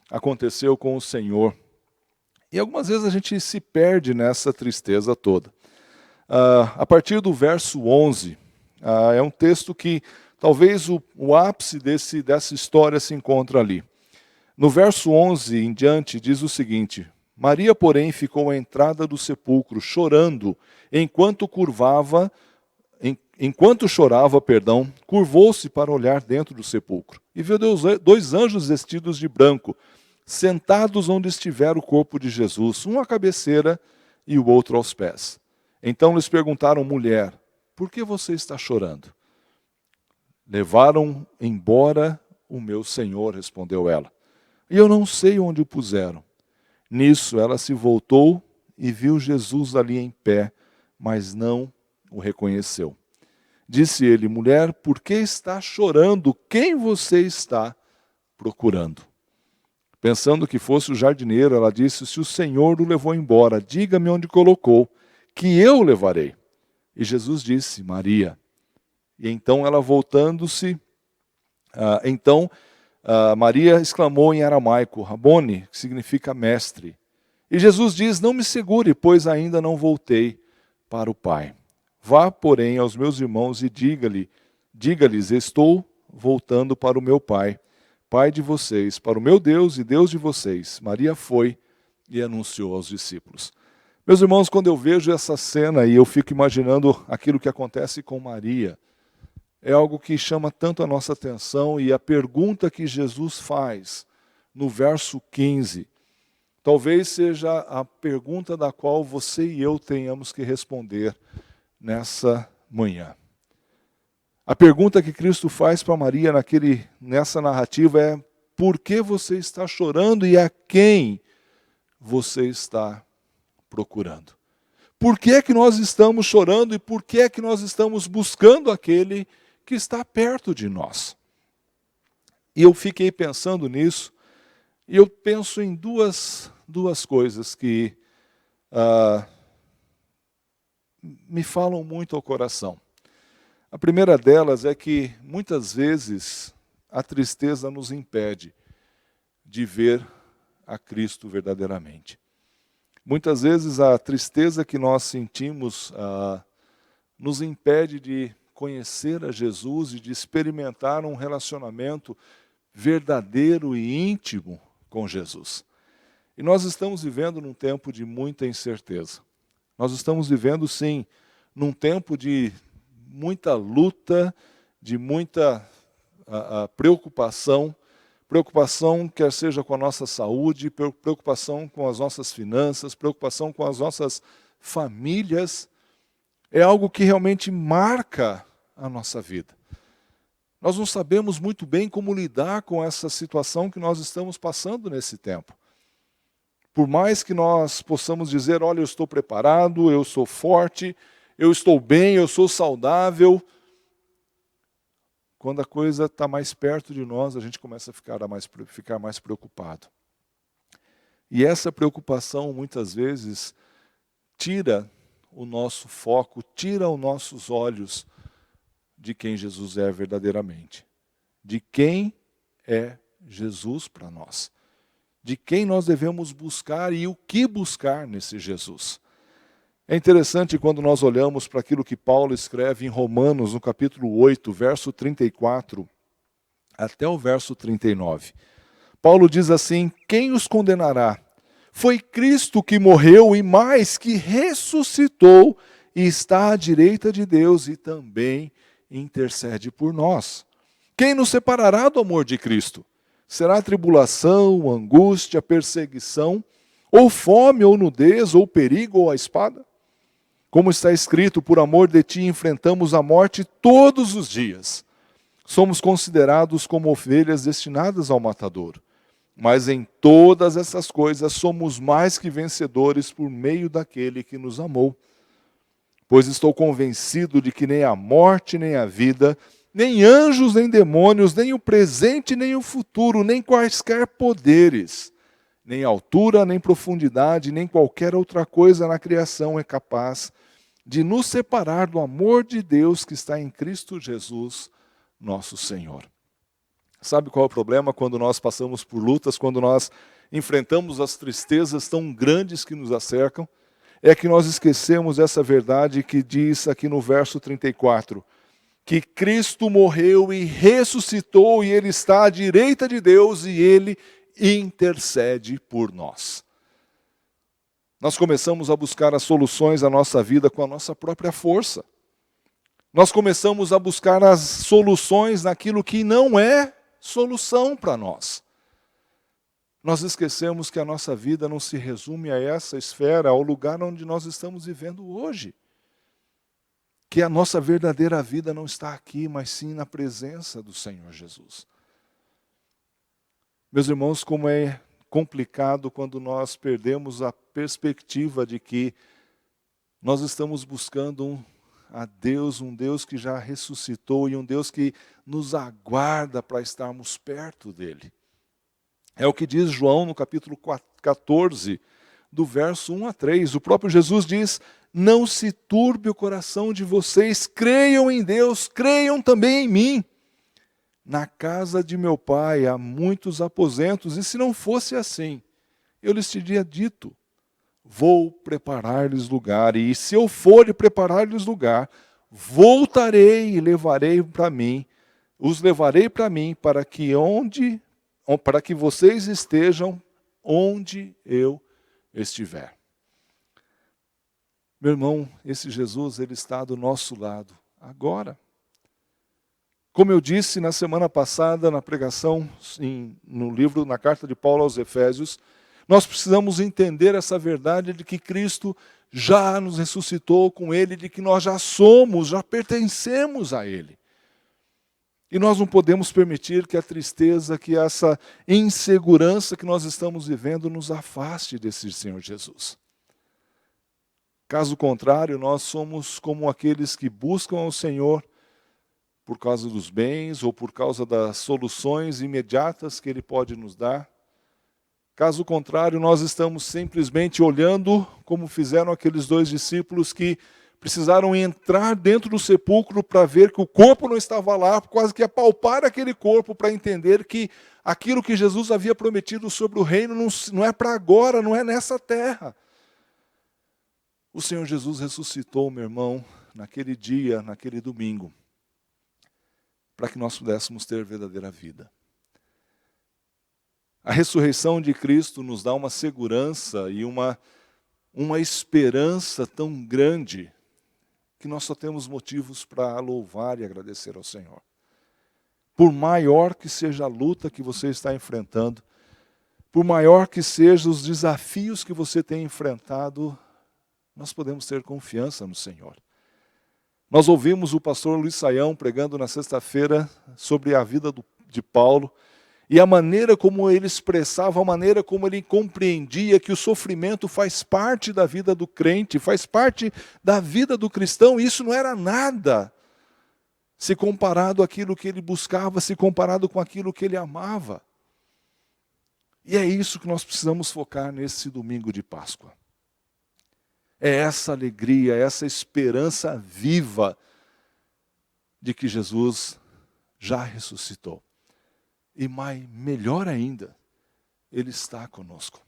aconteceu com o Senhor. E algumas vezes a gente se perde nessa tristeza toda. A partir do verso 11, é um texto que talvez o ápice dessa história se encontra ali. No verso 11 em diante diz o seguinte: Maria, porém, ficou à entrada do sepulcro, chorando, enquanto chorava, curvou-se para olhar dentro do sepulcro. E viu dois anjos vestidos de branco, sentados onde estivera o corpo de Jesus, um à cabeceira e o outro aos pés. Então lhes perguntaram: mulher, por que você está chorando? Levaram embora o meu Senhor, respondeu ela, e eu não sei onde o puseram. Nisso ela se voltou e viu Jesus ali em pé, mas não o reconheceu. Disse ele: mulher, por que está chorando? Quem você está procurando? Pensando que fosse o jardineiro, ela disse: se o Senhor o levou embora, diga-me onde colocou, que eu o levarei. E Jesus disse: Maria. E então ela voltando-se, Maria exclamou em aramaico, Rabone, que significa mestre. E Jesus diz: não me segure, pois ainda não voltei para o Pai. Vá, porém, aos meus irmãos e diga-lhes, estou voltando para o meu Pai, Pai de vocês, para o meu Deus e Deus de vocês. Maria foi e anunciou aos discípulos. Meus irmãos, quando eu vejo essa cena e eu fico imaginando aquilo que acontece com Maria, é algo que chama tanto a nossa atenção, e a pergunta que Jesus faz no verso 15, talvez seja a pergunta da qual você e eu tenhamos que responder nessa manhã. A pergunta que Cristo faz para Maria nessa narrativa é: por que você está chorando e a quem você está procurando? Por que é que nós estamos chorando e por que é que nós estamos buscando aquele que está perto de nós? E eu fiquei pensando nisso, e eu penso em duas coisas que me falam muito ao coração. A primeira delas é que, muitas vezes, a tristeza nos impede de ver a Cristo verdadeiramente. Muitas vezes a tristeza que nós sentimos nos impede de conhecer a Jesus e de experimentar um relacionamento verdadeiro e íntimo com Jesus. E nós estamos vivendo num tempo de muita incerteza. Nós estamos vivendo, sim, num tempo de muita luta, de muita preocupação, quer seja com a nossa saúde, preocupação com as nossas finanças, preocupação com as nossas famílias. É algo que realmente marca a nossa vida. Nós não sabemos muito bem como lidar com essa situação que nós estamos passando nesse tempo. Por mais que nós possamos dizer, olha, eu estou preparado, eu sou forte, eu estou bem, eu sou saudável, quando a coisa está mais perto de nós, a gente começa a ficar mais preocupado. E essa preocupação, muitas vezes, tira o nosso foco, tira os nossos olhos de quem Jesus é verdadeiramente. De quem é Jesus para nós. De quem nós devemos buscar e o que buscar nesse Jesus. É interessante quando nós olhamos para aquilo que Paulo escreve em Romanos, no capítulo 8, verso 34, até o verso 39. Paulo diz assim, quem os condenará? Foi Cristo que morreu e mais, que ressuscitou e está à direita de Deus e também intercede por nós. Quem nos separará do amor de Cristo? Será tribulação, angústia, perseguição, ou fome, ou nudez, ou perigo, ou a espada? Como está escrito, por amor de ti enfrentamos a morte todos os dias. Somos considerados como ovelhas destinadas ao matadouro. Mas em todas essas coisas somos mais que vencedores por meio daquele que nos amou. Pois estou convencido de que nem a morte, nem a vida, nem anjos, nem demônios, nem o presente, nem o futuro, nem quaisquer poderes, nem altura, nem profundidade, nem qualquer outra coisa na criação é capaz de nos separar do amor de Deus que está em Cristo Jesus, nosso Senhor. Sabe qual é o problema quando nós passamos por lutas, quando nós enfrentamos as tristezas tão grandes que nos acercam? É que nós esquecemos essa verdade que diz aqui no verso 34, que Cristo morreu e ressuscitou e Ele está à direita de Deus e Ele intercede por nós. Nós começamos a buscar as soluções da nossa vida com a nossa própria força. Nós começamos a buscar as soluções naquilo que não é solução para nós. Nós esquecemos que a nossa vida não se resume a essa esfera, ao lugar onde nós estamos vivendo hoje. Que a nossa verdadeira vida não está aqui, mas sim na presença do Senhor Jesus. Meus irmãos, como é complicado quando nós perdemos a perspectiva de que nós estamos buscando a Deus, um Deus que já ressuscitou e um Deus que nos aguarda para estarmos perto dele. É o que diz João no capítulo 14, do verso 1 a 3. O próprio Jesus diz, não se turbe o coração de vocês, creiam em Deus, creiam também em mim. Na casa de meu pai há muitos aposentos, e se não fosse assim, eu lhes teria dito, vou preparar-lhes lugar, e se eu for e preparar-lhes lugar, voltarei e levarei para mim, os levarei para mim, para que vocês estejam onde eu estiver. Meu irmão, esse Jesus, ele está do nosso lado agora. Como eu disse na semana passada, na pregação, no livro, na carta de Paulo aos Efésios, nós precisamos entender essa verdade de que Cristo já nos ressuscitou com Ele, de que nós já somos, já pertencemos a Ele. E nós não podemos permitir que a tristeza, que essa insegurança que nós estamos vivendo nos afaste desse Senhor Jesus. Caso contrário, nós somos como aqueles que buscam ao Senhor por causa dos bens ou por causa das soluções imediatas que Ele pode nos dar. Caso contrário, nós estamos simplesmente olhando como fizeram aqueles 2 discípulos que precisaram entrar dentro do sepulcro para ver que o corpo não estava lá, quase que apalpar aquele corpo para entender que aquilo que Jesus havia prometido sobre o reino não é para agora, não é nessa terra. O Senhor Jesus ressuscitou, meu irmão, naquele dia, naquele domingo. para que nós pudéssemos ter verdadeira vida. A ressurreição de Cristo nos dá uma segurança e uma esperança tão grande que nós só temos motivos para louvar e agradecer ao Senhor. Por maior que seja a luta que você está enfrentando, por maior que sejam os desafios que você tem enfrentado, nós podemos ter confiança no Senhor. Nós ouvimos o pastor Luiz Saião pregando na sexta-feira sobre a vida de Paulo, e a maneira como ele expressava, a maneira como ele compreendia que o sofrimento faz parte da vida do crente, faz parte da vida do cristão, e isso não era nada se comparado àquilo que ele buscava, se comparado com aquilo que ele amava. E é isso que nós precisamos focar nesse domingo de Páscoa. É essa alegria, essa esperança viva de que Jesus já ressuscitou. E melhor ainda, Ele está conosco.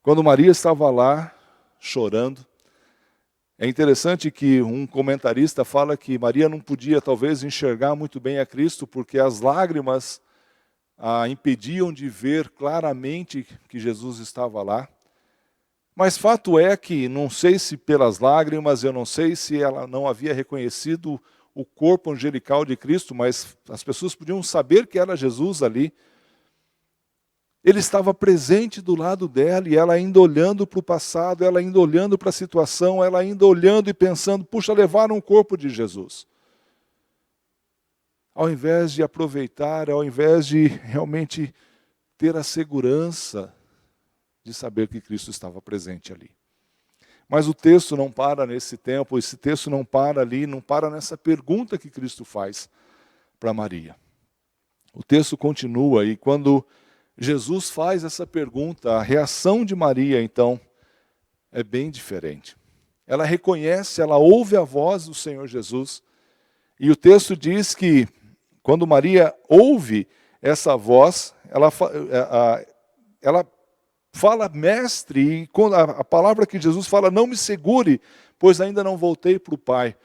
Quando Maria estava lá, chorando, é interessante que um comentarista fala que Maria não podia talvez enxergar muito bem a Cristo, porque as lágrimas a impediam de ver claramente que Jesus estava lá. Mas fato é que, não sei se pelas lágrimas, eu não sei se ela não havia reconhecido o corpo angelical de Cristo, mas as pessoas podiam saber que era Jesus ali. Ele estava presente do lado dela, e ela ainda olhando para o passado, ela ainda olhando para a situação, ela ainda olhando e pensando, puxa, levaram o corpo de Jesus. Ao invés de aproveitar, ao invés de realmente ter a segurança de saber que Cristo estava presente ali. Mas o texto não para nesse tempo, esse texto não para ali, não para nessa pergunta que Cristo faz para Maria. O texto continua, e quando Jesus faz essa pergunta, a reação de Maria, então, é bem diferente. Ela reconhece, ela ouve a voz do Senhor Jesus, e o texto diz que, quando Maria ouve essa voz, ela fala, mestre, e quando a palavra que Jesus fala, não me segure, pois ainda não voltei para o Pai,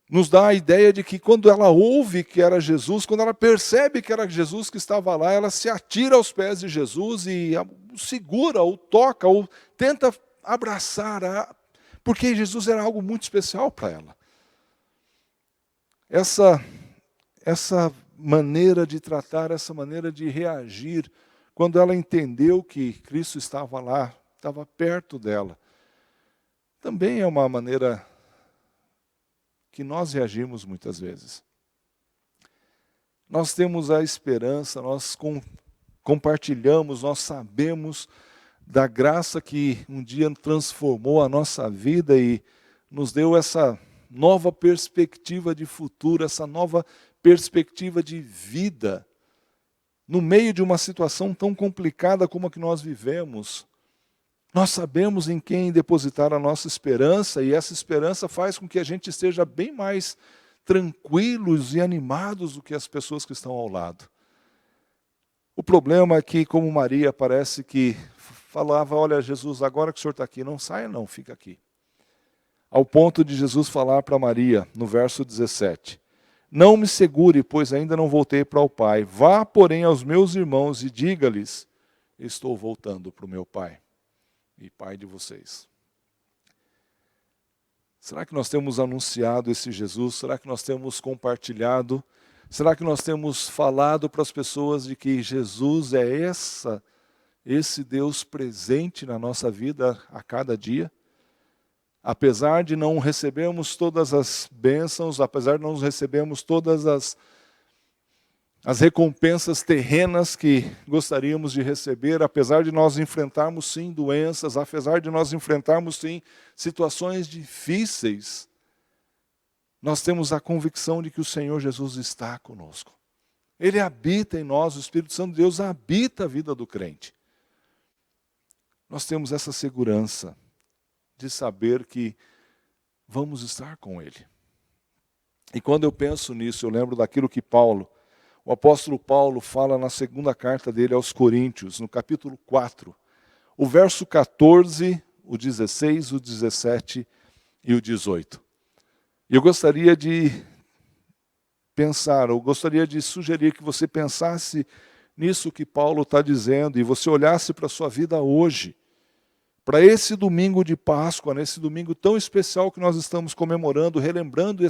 nos dá a ideia de que quando ela ouve que era Jesus, quando ela percebe que era Jesus que estava lá, ela se atira aos pés de Jesus e o segura, ou toca, ou tenta abraçar, porque Jesus era algo muito especial para ela. Essa maneira de tratar, essa maneira de reagir, quando ela entendeu que Cristo estava lá, estava perto dela, também é uma maneira que nós reagimos muitas vezes. Nós temos a esperança, nós compartilhamos, nós sabemos da graça que um dia transformou a nossa vida e nos deu essa nova perspectiva de futuro, essa nova perspectiva de vida. No meio de uma situação tão complicada como a que nós vivemos, nós sabemos em quem depositar a nossa esperança, e essa esperança faz com que a gente esteja bem mais tranquilos e animados do que as pessoas que estão ao lado. O problema é que, como Maria, parece que falava, olha Jesus, agora que o Senhor está aqui, não saia não, fica aqui. Ao ponto de Jesus falar para Maria, no verso 17, não me segure, pois ainda não voltei para o Pai. Vá, porém, aos meus irmãos e diga-lhes, estou voltando para o meu Pai e Pai de vocês. Será que nós temos anunciado esse Jesus? Será que nós temos compartilhado? Será que nós temos falado para as pessoas de que Jesus é esse Deus presente na nossa vida a cada dia? Apesar de não recebermos todas as bênçãos, apesar de não recebermos todas as recompensas terrenas que gostaríamos de receber, apesar de nós enfrentarmos sim doenças, apesar de nós enfrentarmos sim situações difíceis, nós temos a convicção de que o Senhor Jesus está conosco. Ele habita em nós, o Espírito Santo de Deus habita a vida do crente. Nós temos essa segurança de saber que vamos estar com Ele. E quando eu penso nisso, eu lembro daquilo que o apóstolo Paulo fala na segunda carta dele aos Coríntios, no capítulo 4, o verso 14, o 16, o 17 e o 18. E eu gostaria de pensar, eu gostaria de sugerir que você pensasse nisso que Paulo está dizendo e você olhasse para a sua vida hoje, para esse domingo de Páscoa, nesse domingo tão especial que nós estamos comemorando, relembrando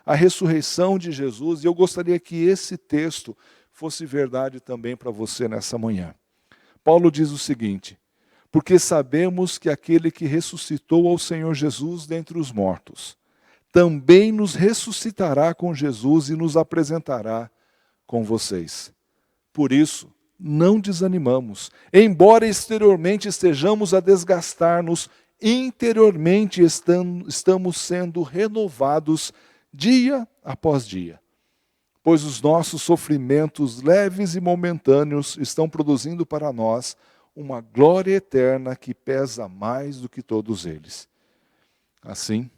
a ressurreição de Jesus, e eu gostaria que esse texto fosse verdade também para você nessa manhã. Paulo diz o seguinte: porque sabemos que aquele que ressuscitou ao Senhor Jesus dentre os mortos, também nos ressuscitará com Jesus e nos apresentará com vocês. Por isso, não desanimamos. Embora exteriormente estejamos a desgastar-nos, interiormente estamos sendo renovados dia após dia. Pois os nossos sofrimentos leves e momentâneos estão produzindo para nós uma glória eterna que pesa mais do que todos eles. Assim,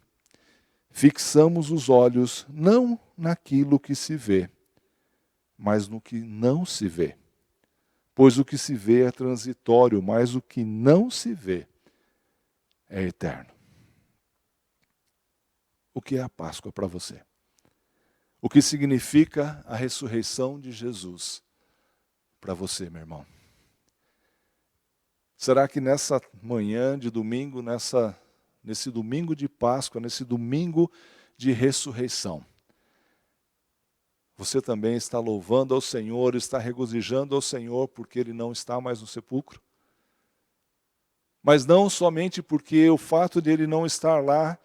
fixamos os olhos não naquilo que se vê, mas no que não se vê. Pois o que se vê é transitório, mas o que não se vê é eterno. O que é a Páscoa para você? O que significa a ressurreição de Jesus para você, meu irmão? Será que nessa manhã de domingo, nesse domingo de Páscoa, nesse domingo de ressurreição, você também está louvando ao Senhor, está regozijando ao Senhor porque Ele não está mais no sepulcro? Mas não somente porque o fato de Ele não estar lá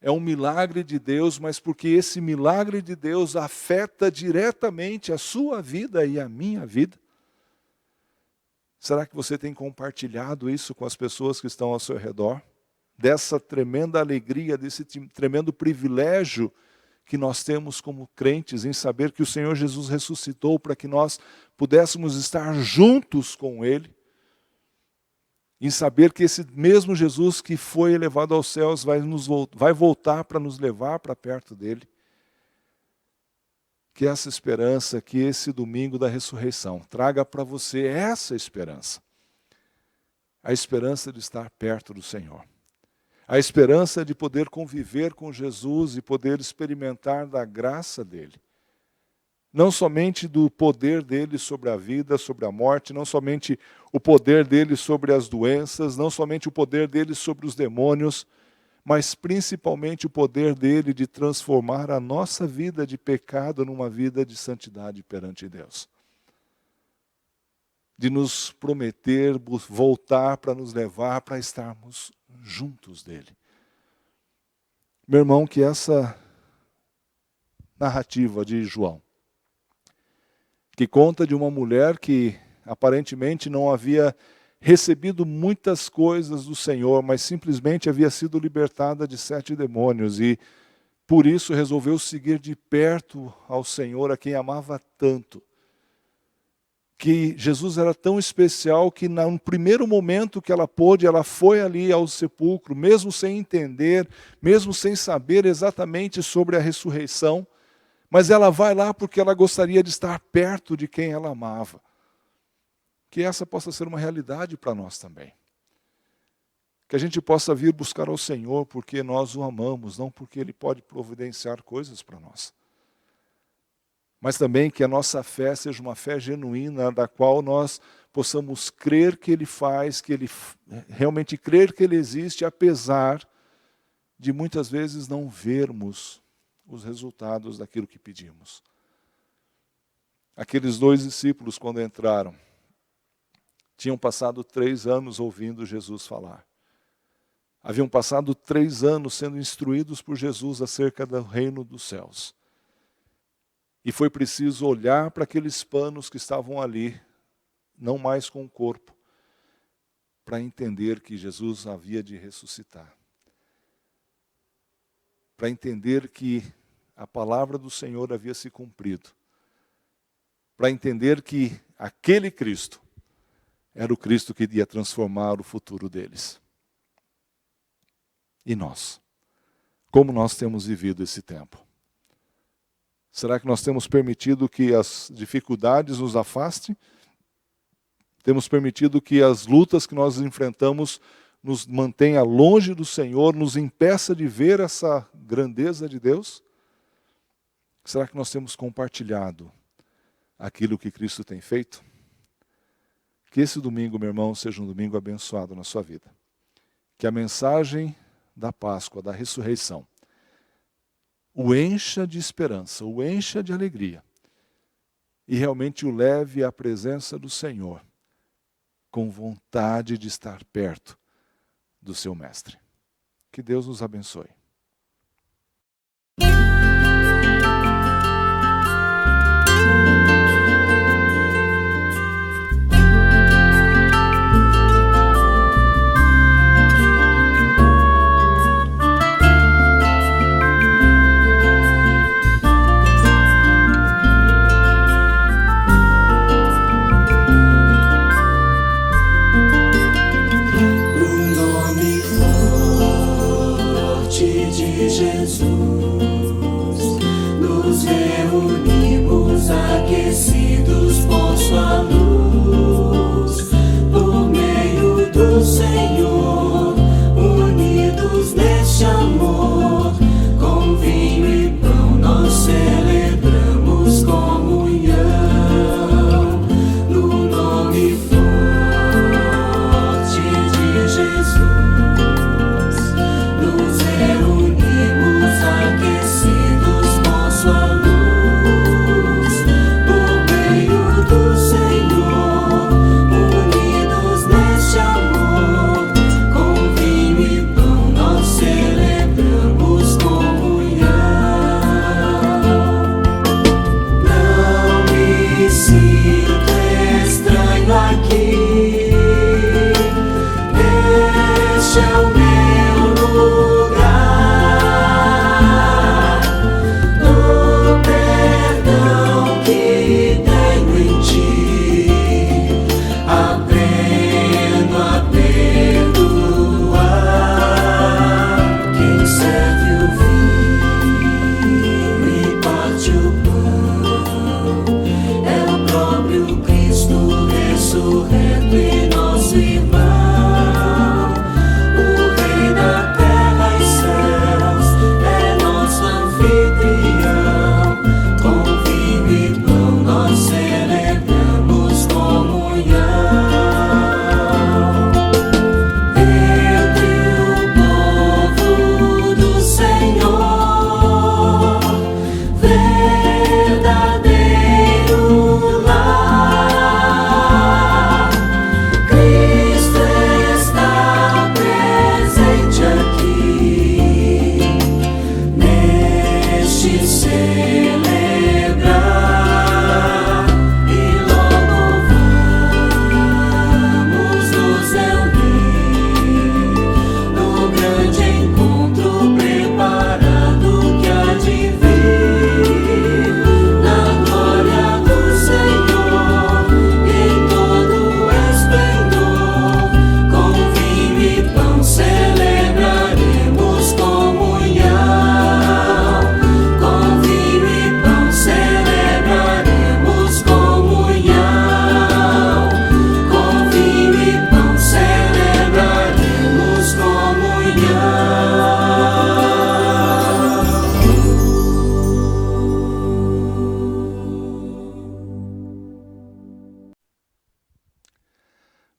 é um milagre de Deus, mas porque esse milagre de Deus afeta diretamente a sua vida e a minha vida. Será que você tem compartilhado isso com as pessoas que estão ao seu redor? Dessa tremenda alegria, desse tremendo privilégio que nós temos como crentes em saber que o Senhor Jesus ressuscitou para que nós pudéssemos estar juntos com Ele, em saber que esse mesmo Jesus que foi elevado aos céus vai voltar para nos levar para perto dEle. Que essa esperança, que esse domingo da ressurreição traga para você essa esperança. A esperança de estar perto do Senhor. A esperança de poder conviver com Jesus e poder experimentar da graça dEle. Não somente do poder dEle sobre a vida, sobre a morte, não somente o poder dEle sobre as doenças, não somente o poder dEle sobre os demônios, mas principalmente o poder dEle de transformar a nossa vida de pecado numa vida de santidade perante Deus. De nos prometer voltar para nos levar para estarmos juntos dEle. Meu irmão, que essa narrativa de João, que conta de uma mulher que aparentemente não havia recebido muitas coisas do Senhor, mas simplesmente havia sido libertada de 7 demônios e por isso resolveu seguir de perto ao Senhor, a quem amava tanto. Que Jesus era tão especial que no primeiro momento que ela pôde, ela foi ali ao sepulcro, mesmo sem entender, mesmo sem saber exatamente sobre a ressurreição, mas ela vai lá porque ela gostaria de estar perto de quem ela amava. Que essa possa ser uma realidade para nós também. Que a gente possa vir buscar ao Senhor porque nós o amamos, não porque Ele pode providenciar coisas para nós. Mas também que a nossa fé seja uma fé genuína, da qual nós possamos crer que Ele faz, que Ele realmente crer que Ele existe, apesar de muitas vezes não vermos os resultados daquilo que pedimos. Aqueles 2 discípulos, quando entraram, tinham passado 3 anos ouvindo Jesus falar. Haviam passado 3 anos sendo instruídos por Jesus acerca do reino dos céus. E foi preciso olhar para aqueles panos que estavam ali, não mais com o corpo, para entender que Jesus havia de ressuscitar. Para entender que a palavra do Senhor havia se cumprido. Para entender que aquele Cristo era o Cristo que ia transformar o futuro deles. E nós? Como nós temos vivido esse tempo? Será que nós temos permitido que as dificuldades nos afastem? Temos permitido que as lutas que nós enfrentamos nos mantenha longe do Senhor, nos impeça de ver essa grandeza de Deus? Será que nós temos compartilhado aquilo que Cristo tem feito? Que esse domingo, meu irmão, seja um domingo abençoado na sua vida. Que a mensagem da Páscoa, da ressurreição, o encha de esperança, o encha de alegria e realmente o leve à presença do Senhor, com vontade de estar perto do seu Mestre. Que Deus nos abençoe.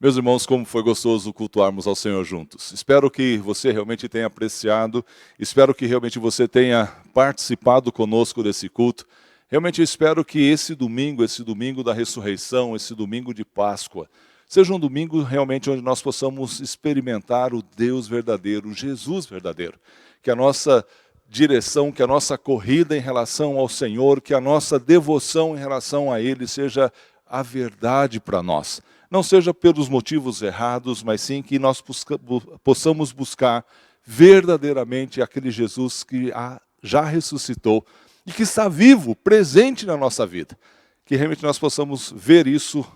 Meus irmãos, como foi gostoso cultuarmos ao Senhor juntos. Espero que você realmente tenha apreciado, espero que realmente você tenha participado conosco desse culto. Realmente eu espero que esse domingo da ressurreição, esse domingo de Páscoa, seja um domingo realmente onde nós possamos experimentar o Deus verdadeiro, o Jesus verdadeiro. Que a nossa direção, que a nossa corrida em relação ao Senhor, que a nossa devoção em relação a Ele seja a verdade para nós. Não seja pelos motivos errados, mas sim que nós possamos buscar verdadeiramente aquele Jesus que já ressuscitou e que está vivo, presente na nossa vida. Que realmente nós possamos ver isso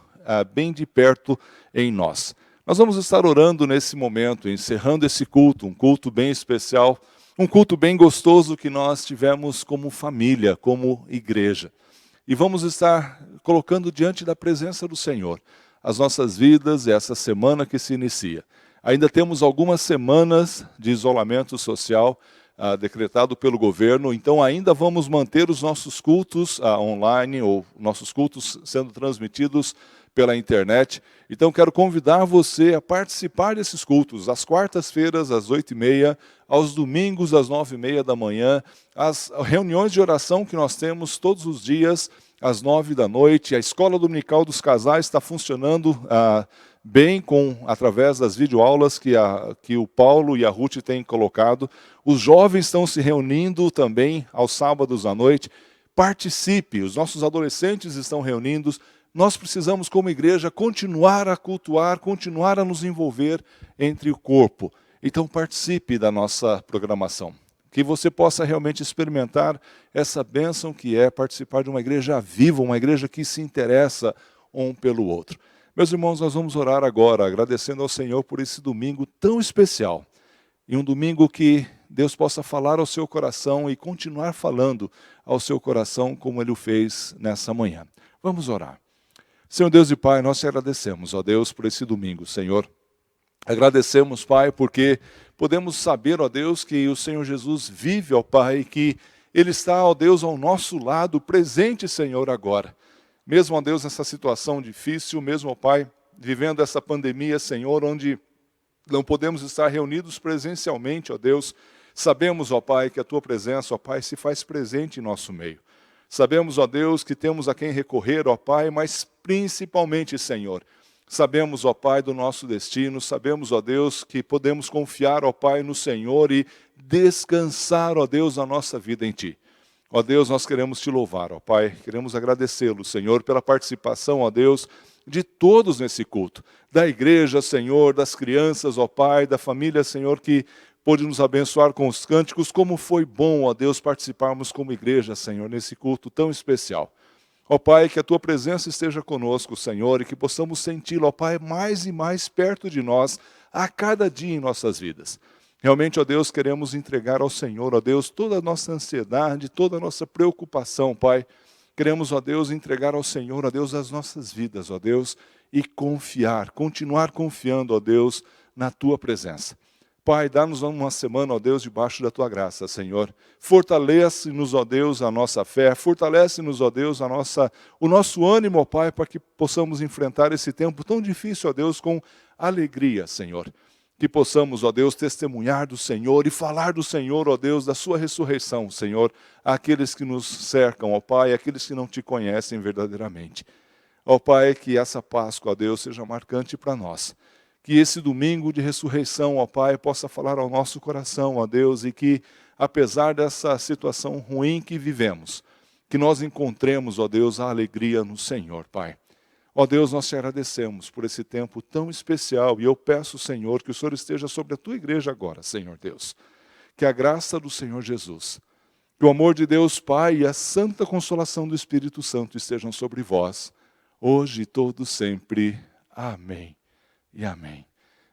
bem de perto em nós. Nós vamos estar orando nesse momento, encerrando esse culto, um culto bem especial, um culto bem gostoso que nós tivemos como família, como igreja. E vamos estar colocando diante da presença do Senhor as nossas vidas, essa semana que se inicia. Ainda temos algumas semanas de isolamento social, decretado pelo governo. Então ainda vamos manter os nossos cultos online, ou nossos cultos sendo transmitidos pela internet. Então quero convidar você a participar desses cultos, às quartas-feiras, às 8h30, aos domingos, às 9h30 da manhã, as reuniões de oração que nós temos todos os dias, às 9 da noite. A Escola Dominical dos Casais está funcionando bem através das videoaulas que o Paulo e a Ruth têm colocado. Os jovens estão se reunindo também aos sábados à noite. Participe, os nossos adolescentes estão reunidos. Nós precisamos, como igreja, continuar a cultuar, continuar a nos envolver entre o corpo. Então participe da nossa programação. Que você possa realmente experimentar essa bênção que é participar de uma igreja viva, uma igreja que se interessa um pelo outro. Meus irmãos, nós vamos orar agora, agradecendo ao Senhor por esse domingo tão especial. E um domingo que Deus possa falar ao seu coração e continuar falando ao seu coração como Ele o fez nessa manhã. Vamos orar. Senhor Deus e Pai, nós te agradecemos, ó Deus, por esse domingo, Senhor. Agradecemos, Pai, porque podemos saber, ó Deus, que o Senhor Jesus vive, ó Pai, que Ele está, ó Deus, ao nosso lado, presente, Senhor, agora. Mesmo, ó Deus, nessa situação difícil, mesmo, ó Pai, vivendo essa pandemia, Senhor, onde não podemos estar reunidos presencialmente, ó Deus, sabemos, ó Pai, que a Tua presença, ó Pai, se faz presente em nosso meio. Sabemos, ó Deus, que temos a quem recorrer, ó Pai, mas principalmente, Senhor, sabemos, ó Pai, do nosso destino, sabemos, ó Deus, que podemos confiar, ó Pai, no Senhor e descansar, ó Deus, a nossa vida em Ti. Ó Deus, nós queremos Te louvar, ó Pai, queremos agradecê-lo, Senhor, pela participação, ó Deus, de todos nesse culto, da igreja, Senhor, das crianças, ó Pai, da família, Senhor, que pôde nos abençoar com os cânticos. Como foi bom, ó Deus, participarmos como igreja, Senhor, nesse culto tão especial. Ó Pai, que a Tua presença esteja conosco, Senhor, e que possamos senti-lo, ó Pai, mais e mais perto de nós, a cada dia em nossas vidas. Realmente, ó Deus, queremos entregar ao Senhor, ó Deus, toda a nossa ansiedade, toda a nossa preocupação, Pai. Queremos, ó Deus, entregar ao Senhor, ó Deus, as nossas vidas, ó Deus, e confiar, continuar confiando, ó Deus, na Tua presença. Pai, dá-nos uma semana, ó Deus, debaixo da Tua graça, Senhor. Fortalece-nos, ó Deus, a nossa fé. Fortalece-nos, ó Deus, o nosso ânimo, ó Pai, para que possamos enfrentar esse tempo tão difícil, ó Deus, com alegria, Senhor. Que possamos, ó Deus, testemunhar do Senhor e falar do Senhor, ó Deus, da Sua ressurreição, Senhor, àqueles que nos cercam, ó Pai, àqueles que não Te conhecem verdadeiramente. Ó Pai, que essa Páscoa, ó Deus, seja marcante para nós. Que esse domingo de ressurreição, ó Pai, possa falar ao nosso coração, ó Deus, e que, apesar dessa situação ruim que vivemos, que nós encontremos, ó Deus, a alegria no Senhor, Pai. Ó Deus, nós Te agradecemos por esse tempo tão especial, e eu peço, Senhor, que o Senhor esteja sobre a Tua igreja agora, Senhor Deus. Que a graça do Senhor Jesus, que o amor de Deus Pai e a santa consolação do Espírito Santo estejam sobre vós, hoje e todo sempre. Amém. E amém.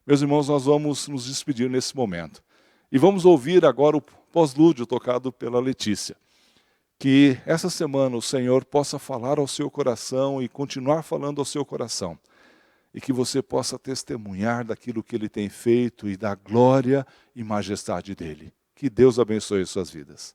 Meus irmãos, nós vamos nos despedir nesse momento. E vamos ouvir agora o pós-lúdio tocado pela Letícia. Que essa semana o Senhor possa falar ao seu coração e continuar falando ao seu coração. E que você possa testemunhar daquilo que Ele tem feito e da glória e majestade dEle. Que Deus abençoe suas vidas.